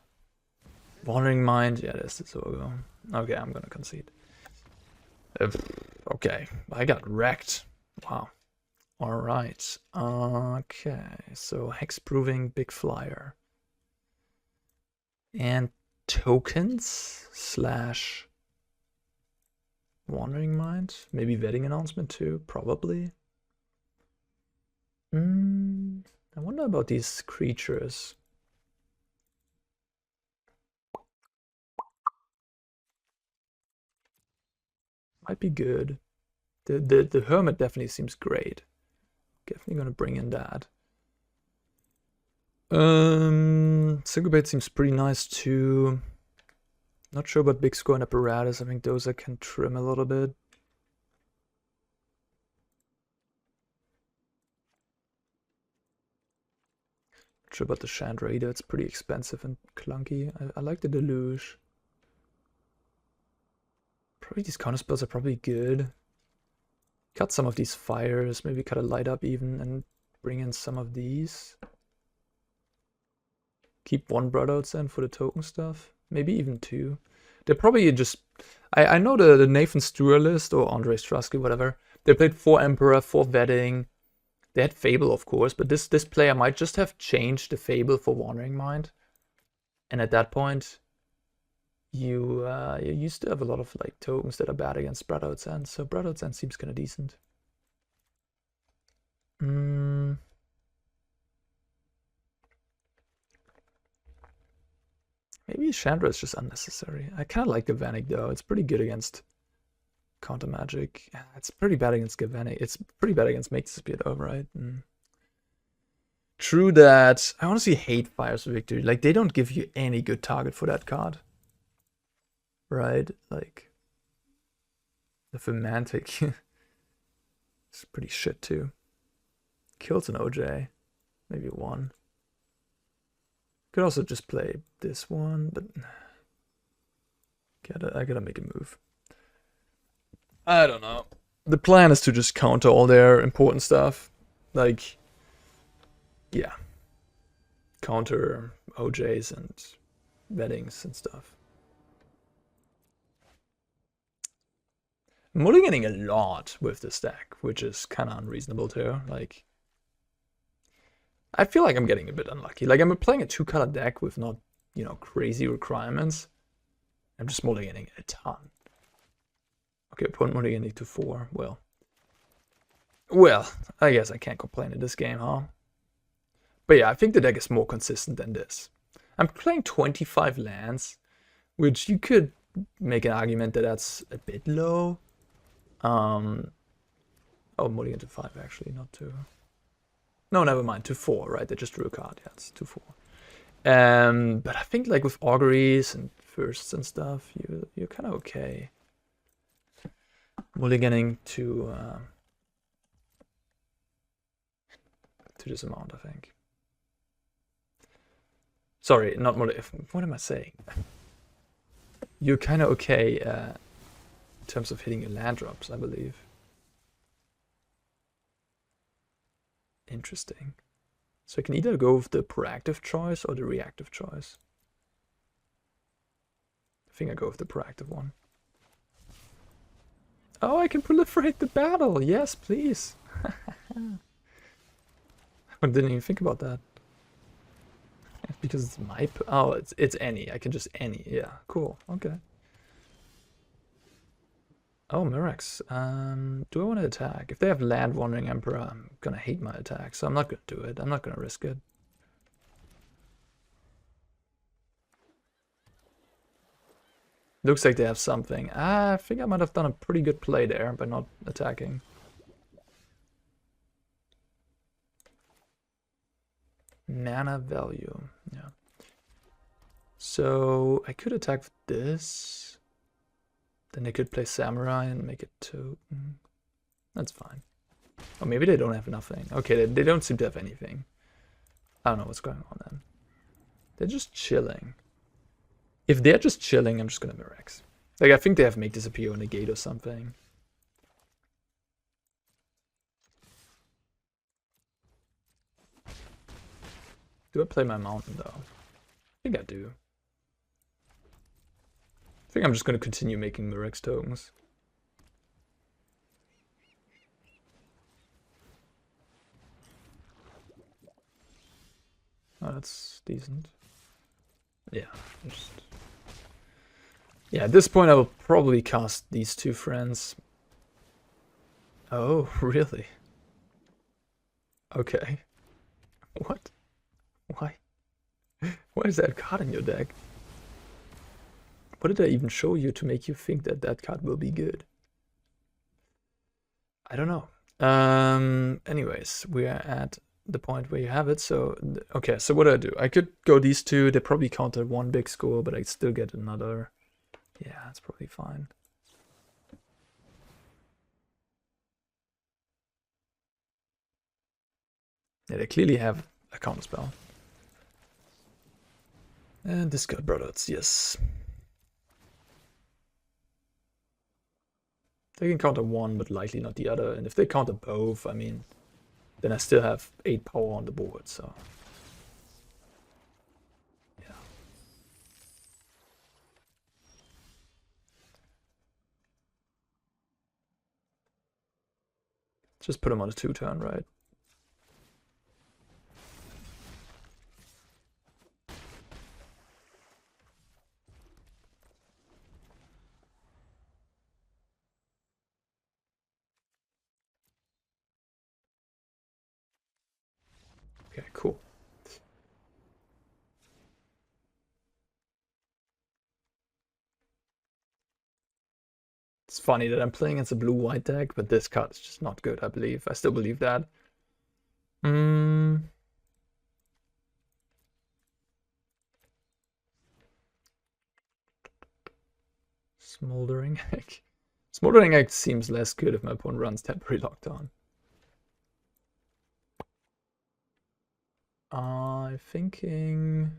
Wandering Mind. Yeah, that's the Zogo. Okay, I'm gonna concede. Okay, I got wrecked. Wow. Alright. Okay, so Hexproving Big Flyer. And tokens / Wandering Mind. Maybe Wedding Announcement too, probably. I wonder about these creatures. Might be good. The Hermit definitely seems great. Definitely gonna bring in that. Syncopate seems pretty nice too. Not sure about Big Score and Apparatus. I think those I can trim a little bit. Not sure about the Chandra either. It's pretty expensive and clunky. I like the Deluge. Probably these counter spells are probably good. Cut some of these fires, maybe cut a light up even, and bring in some of these. Keep one Brotherhood in for the token stuff. Maybe even two. They probably just... I know the Nathan Stewart list, or Andre Strusky, whatever. They played 4 Emperor, 4 Vetting. They had Fable, of course, but this player might just have changed the Fable for Wandering Mind. And at that point, you still have a lot of like tokens that are bad against Brotherhood's End, so Brotherhood's End seems kind of decent. Maybe Chandra is just unnecessary. I kind of like Galvanic though. It's pretty good against counter magic. It's pretty bad against Galvanic. It's pretty bad against Make Disappear though, right? True that. I honestly hate Fires of Victory. Like, they don't give you any good target for that card. Right? Like, the Semantic is pretty shit too. Kills an OJ. Maybe one. Could also just play this one, but I gotta make a move. I don't know. The plan is to just counter all their important stuff. Like, yeah. Counter OJs and Vettings and stuff. I'm mulliganing a lot with this deck, which is kind of unreasonable too. Like, I feel like I'm getting a bit unlucky. Like, I'm playing a 2-color deck with not, you know, crazy requirements. I'm just mulliganing a ton. Okay, opponent mulliganing to 4. Well, I guess I can't complain in this game, huh? But yeah, I think the deck is more consistent than this. I'm playing 25 lands, which you could make an argument that that's a bit low. Oh, mulligan to 5 actually, not 2. No, never mind, to 4, right? They just drew a card. Yeah, it's 2-4. But I think like with auguries and firsts and stuff, you're kind of okay. Mulliganing to this amount, I think. Sorry, not mulligan. What am I saying? You're kind of okay in terms of hitting your land drops, I believe. Interesting. So I can either go with the proactive choice or the reactive choice. I think I go with the proactive one. Oh, I can proliferate the battle. Yes, please. I didn't even think about that. Because it's my... Oh, it's any. I can just any. Yeah, cool. Okay. Oh, Mirrex. Do I want to attack? If they have land Wandering Emperor, I'm gonna hate my attack, so I'm not gonna do it. I'm not gonna risk it. Looks like they have something. I think I might have done a pretty good play there by not attacking. Mana value. Yeah. So I could attack with this. Then they could play Samurai and make it 2. That's fine. Or maybe they don't have nothing. Okay, they don't seem to have anything. I don't know what's going on then. They're just chilling. If they're just chilling, I'm just gonna Mirrex. Like, I think they have Make Disappear or Negate or something. Do I play my mountain though? I think I do. I think I'm just going to continue making Mirrex tokens. Oh, that's decent. Yeah, yeah, at this point I will probably cast these 2 friends. Oh, really? Okay. What? Why? Why is that card in your deck? What did I even show you to make you think that that card will be good? I don't know. Anyways, we are at the point where you have it. So, okay, so what do I do? I could go these two. They probably counter one big score, but I still get another. Yeah, that's probably fine. Yeah, they clearly have a counterspell. And discard Brotherhoods, yes. They can counter one, but likely not the other. And if they counter both, I mean, then I still have 8 power on the board, so... yeah. Just put them on a 2-turn, right? Okay, cool. It's funny that I'm playing against a blue-white deck, but this card is just not good, I believe. I still believe that. Smoldering Egg. Smoldering Egg seems less good if my opponent runs Temporary Lockdown. I'm thinking...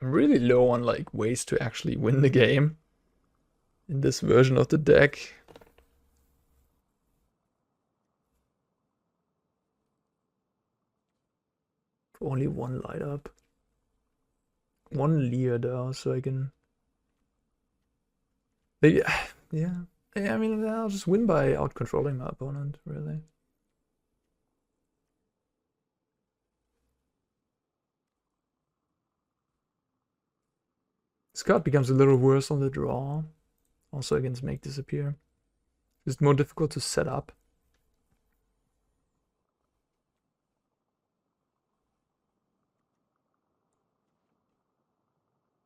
I'm really low on like ways to actually win the game in this version of the deck. Only one light up. One Lier though, so I can... maybe, yeah. I mean, I'll just win by out-controlling my opponent, really. This card becomes a little worse on the draw. Also against Make Disappear. It's more difficult to set up.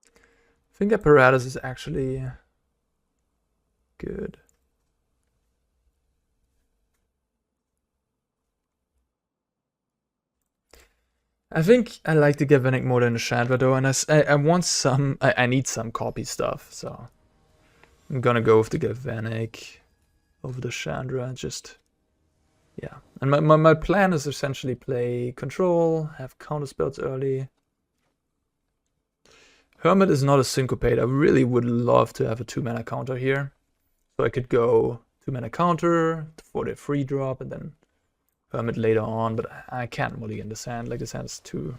I think Apparatus is actually good. I think I like the Galvanic more than the Chandra though, and I want some, I need some copy stuff, so I'm gonna go with the Galvanic over the Chandra, just, yeah. And my plan is essentially play control, have counter spells early. Hermit is not a Syncopate. I really would love to have a 2-mana counter here. So I could go 2-mana counter for the free drop and then Hermit later on, but I can't mulligan this hand. Like, this hand is too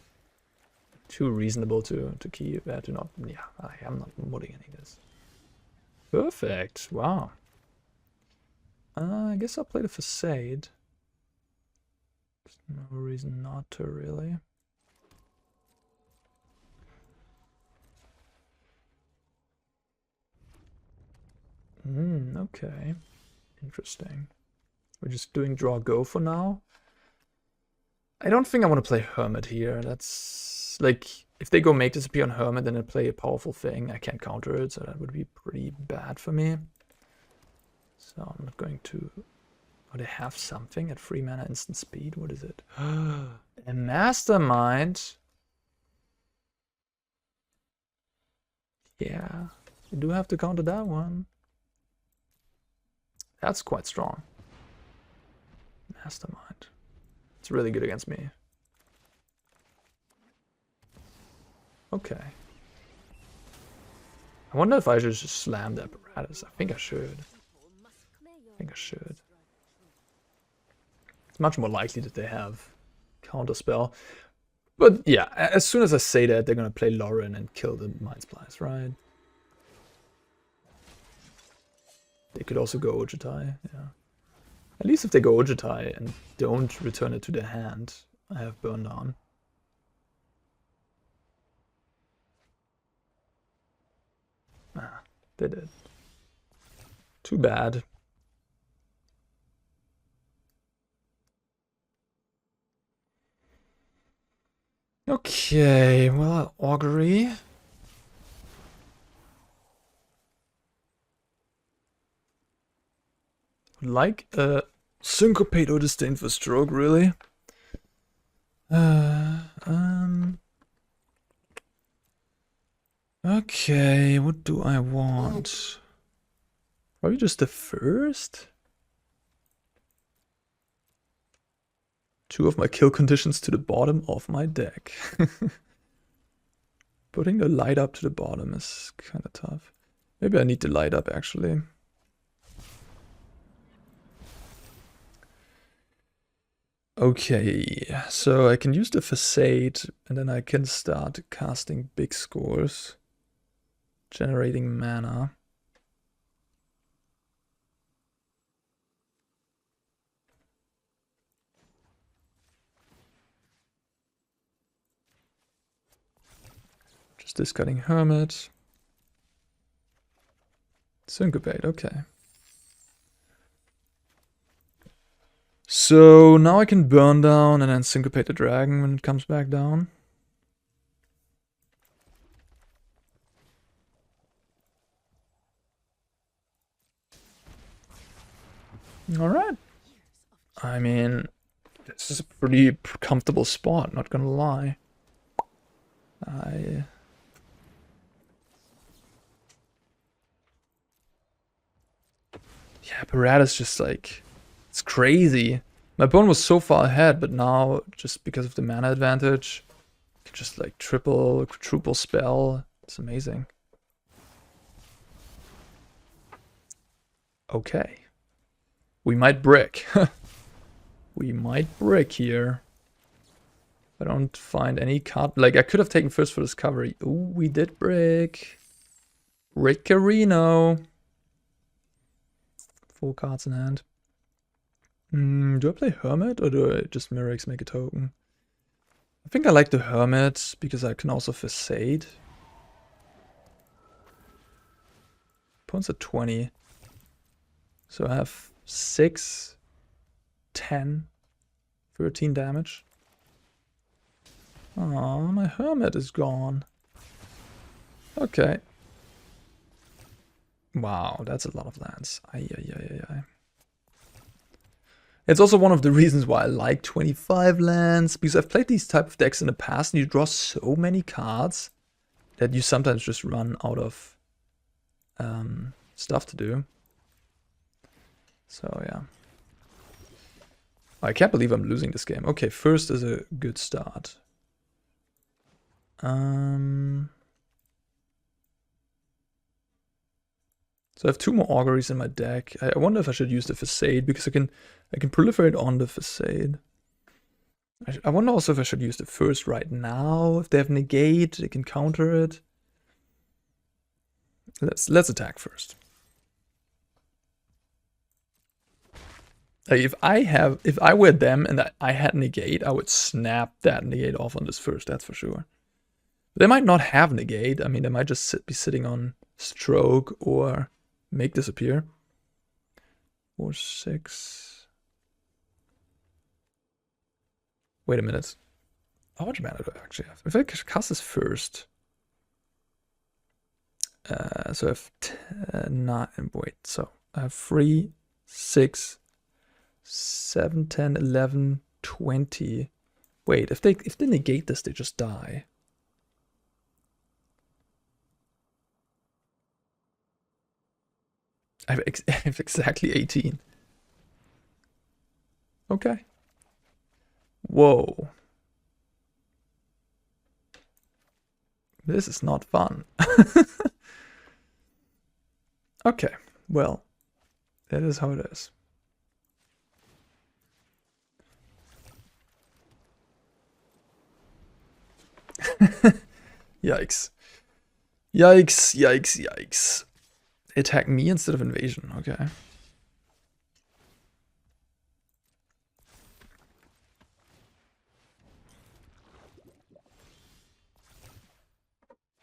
reasonable to keep. To not, yeah, I'm not mulliganing this. Perfect. Wow. I guess I'll play the Facade. There's no reason not to, really. Okay. Interesting. We're just doing draw go for now. I don't think I want to play Hermit here. That's like, if they go Make Disappear on Hermit, then I play a powerful thing. I can't counter it, so that would be pretty bad for me. So I'm not going to... oh, they have something at 3 mana instant speed. What is it? A Mastermind. Yeah, you do have to counter that one. That's quite strong. Mastermind. It's really good against me. Okay. I wonder if I should just slam the Apparatus. I think I should. It's much more likely that they have counterspell. But yeah, as soon as I say that, they're gonna play Lauren and kill the Mindsplice, right? They could also go Ojutai, yeah. At least if they go Ojutai and don't return it to their hand, I have Burn Down. Ah, they did. Too bad. Okay, well, Augury. like a Syncopate or Disdainful Stroke, really. Okay, what do I want? Probably just the first? 2 of my kill conditions to the bottom of my deck. Putting the light up to the bottom is kind of tough. Maybe I need the light up actually. Okay, so I can use the Facade and then I can start casting big scores. Generating mana. Just discarding Hermit. Syncopate, okay. So now I can burn down and then Syncopate the dragon when it comes back down. Alright. I mean, this is a pretty comfortable spot, not gonna lie. Yeah, Apparatus just like, it's crazy. My opponent was so far ahead, but now, just because of the mana advantage, you can just like triple, quadruple spell. It's amazing. Okay. We might brick. We might brick here. I don't find any card. Like, I could have taken first for discovery. Ooh, we did brick. Riccarino. 4 cards in hand. Do I play Hermit or do I just Mirrex make a token? I think I like the Hermit because I can also Facade. Opponent's at 20. So I have 6, 10, 13 damage. Oh, my Hermit is gone. Okay. Wow, that's a lot of lands. Ay. It's also one of the reasons why I like 25 lands, because I've played these type of decks in the past and you draw so many cards that you sometimes just run out of stuff to do. So yeah. I can't believe I'm losing this game. Okay, first is a good start. So I have 2 more auguries in my deck. I wonder if I should use the Facade because I can proliferate on the Facade. I wonder also if I should use the first right now. If they have Negate, they can counter it. Let's attack first. Like if I were them and I had Negate, I would snap that Negate off on this first, that's for sure. But they might not have Negate. I mean, they might just be sitting on Stroke or make disappear. 4, 6. Wait a minute. How much mana do I actually have? If I cast this first. So I have 9. Wait, so I have 3, 6, 7, 10, 11, 20. Wait, if they negate this, they just die. I have exactly 18. Okay. Whoa. This is not fun. Okay, well, that is how it is. Yikes. Yikes, yikes, yikes. Attack me instead of invasion, okay.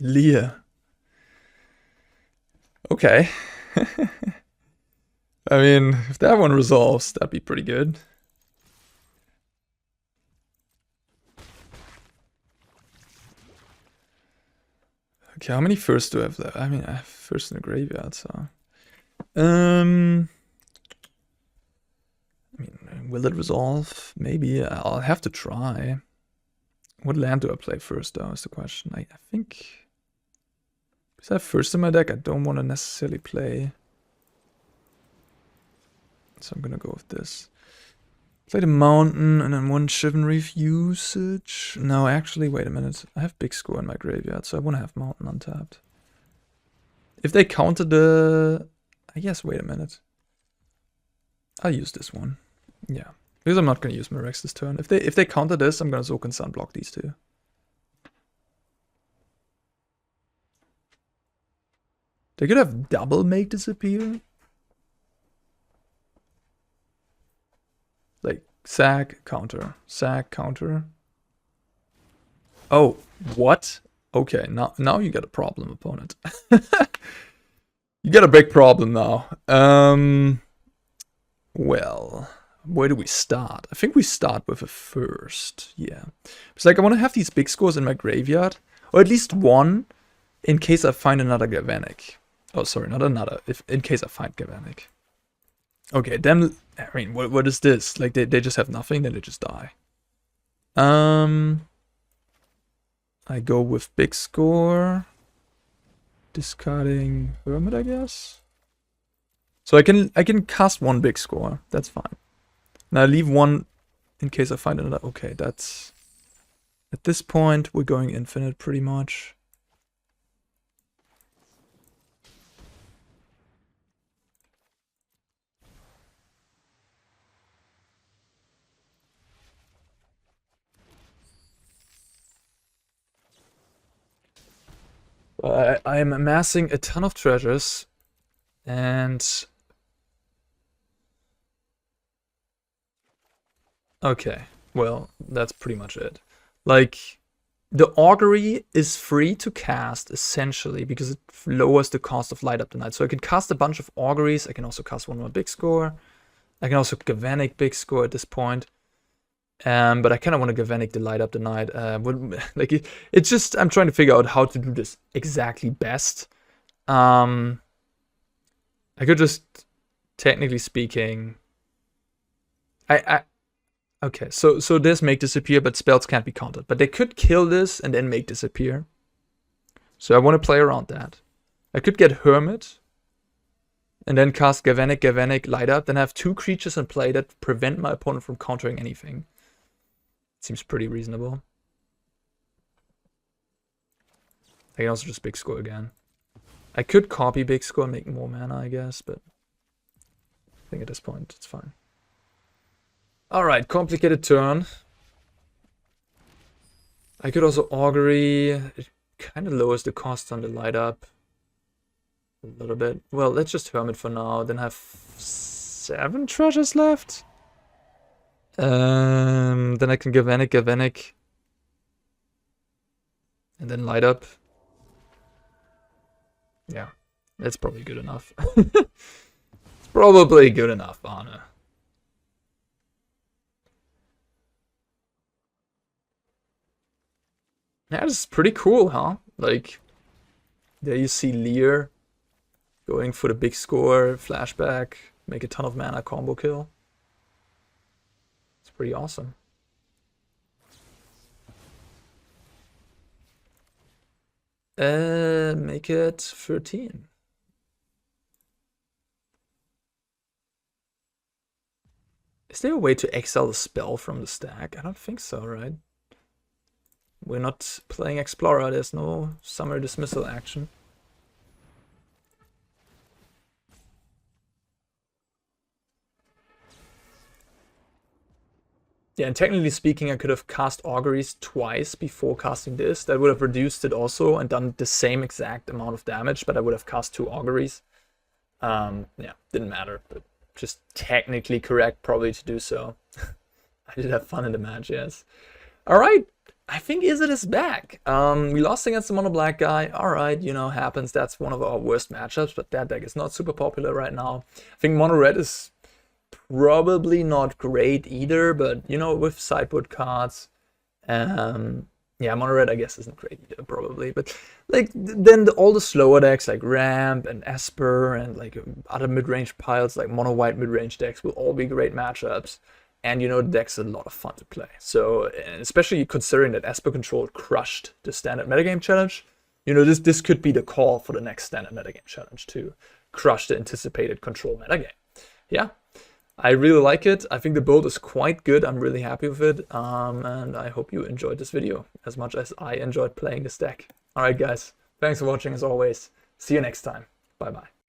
Lier. Okay. I mean, if that one resolves, that'd be pretty good. Okay, how many firsts do I have left? I mean, I have first in the graveyard, so... Will it resolve? Maybe. I'll have to try. What land do I play first, though, is the question. I think... Because I have first in my deck, I don't want to necessarily play. So I'm gonna go with this. Play the mountain and then one Shivan Reef usage. No, actually, wait a minute. I have big score in my graveyard, so I want to have mountain untapped. If they counter the... I guess, wait a minute. I'll use this one. Yeah. Because I'm not going to use Mirrex this turn. If they counter this, I'm going to Sokenzan block these two. They could have double make disappear. Like, sack, counter. Sack, counter. Oh, what? Okay, now you got a problem, opponent. You got a big problem now. Well, where do we start? I think we start with a first. Yeah. It's like I want to have these big scores in my graveyard. Or at least one in case I find another Galvanic. Oh, sorry, not another. In case I find Galvanic. Okay, then, I mean, what is this? Like, they just have nothing, then they just die. I go with big score. Discarding Hermit, I guess. So I can cast one big score. That's fine. Now I leave one in case I find another. Okay, that's... At this point, we're going infinite pretty much. I am amassing a ton of treasures, and... Okay, well, that's pretty much it. Like, the Augury is free to cast, essentially, because it lowers the cost of Light Up the Night. So I can cast a bunch of Auguries, I can also cast one more big score. I can also Galvanic big score at this point. But I kind of want to Galvanic the Light Up the Night. Like it's just, I'm trying to figure out how to do this exactly best. I could just, technically speaking, okay, so this make disappear, but spells can't be countered. But they could kill this and then make disappear. So I want to play around that. I could get Hermit and then cast Galvanic, Light Up, then have two creatures in play that prevent my opponent from countering anything. Seems pretty reasonable. I can also just big score again. I could copy big score and make more mana, I guess, but I think at this point it's fine. Alright, complicated turn. I could also Augury. It kind of lowers the cost on the Light Up a little bit. Well, let's just Hermit for now, then have 7 treasures left. Then I can Galvanic, and then Light Up. Yeah, that's probably good enough. It's probably good enough, Arne. Yeah, this is pretty cool, huh? Like, there you see Lier going for the big score, flashback, make a ton of mana, combo kill. It's pretty awesome. Make it 13. Is there a way to exile the spell from the stack? I don't think so, right? We're not playing Explorer, there's no Summer Dismissal action. Yeah, and technically speaking, I could have cast Auguries twice before casting this. That would have reduced it also and done the same exact amount of damage, but I would have cast 2 Auguries. Yeah, didn't matter, but just technically correct probably to do so. I did have fun in the match, yes. Alright, I think IZZET is back. We lost against the mono black guy. Alright, you know, happens. That's one of our worst matchups, but that deck is not super popular right now. I think mono red is probably not great either, but you know, with sideboard cards, yeah, mono red I guess isn't great either, probably. But like then all the slower decks like Ramp and Esper and like other mid-range piles like mono white mid-range decks will all be great matchups. And you know, the deck's a lot of fun to play. So, especially considering that Esper Control crushed the standard metagame challenge, you know, this could be the call for the next standard metagame challenge to crush the anticipated control metagame. Yeah, I really like it. I think the build is quite good. I'm really happy with it. And I hope you enjoyed this video as much as I enjoyed playing this deck. Alright guys, thanks for watching as always. See you next time. Bye bye.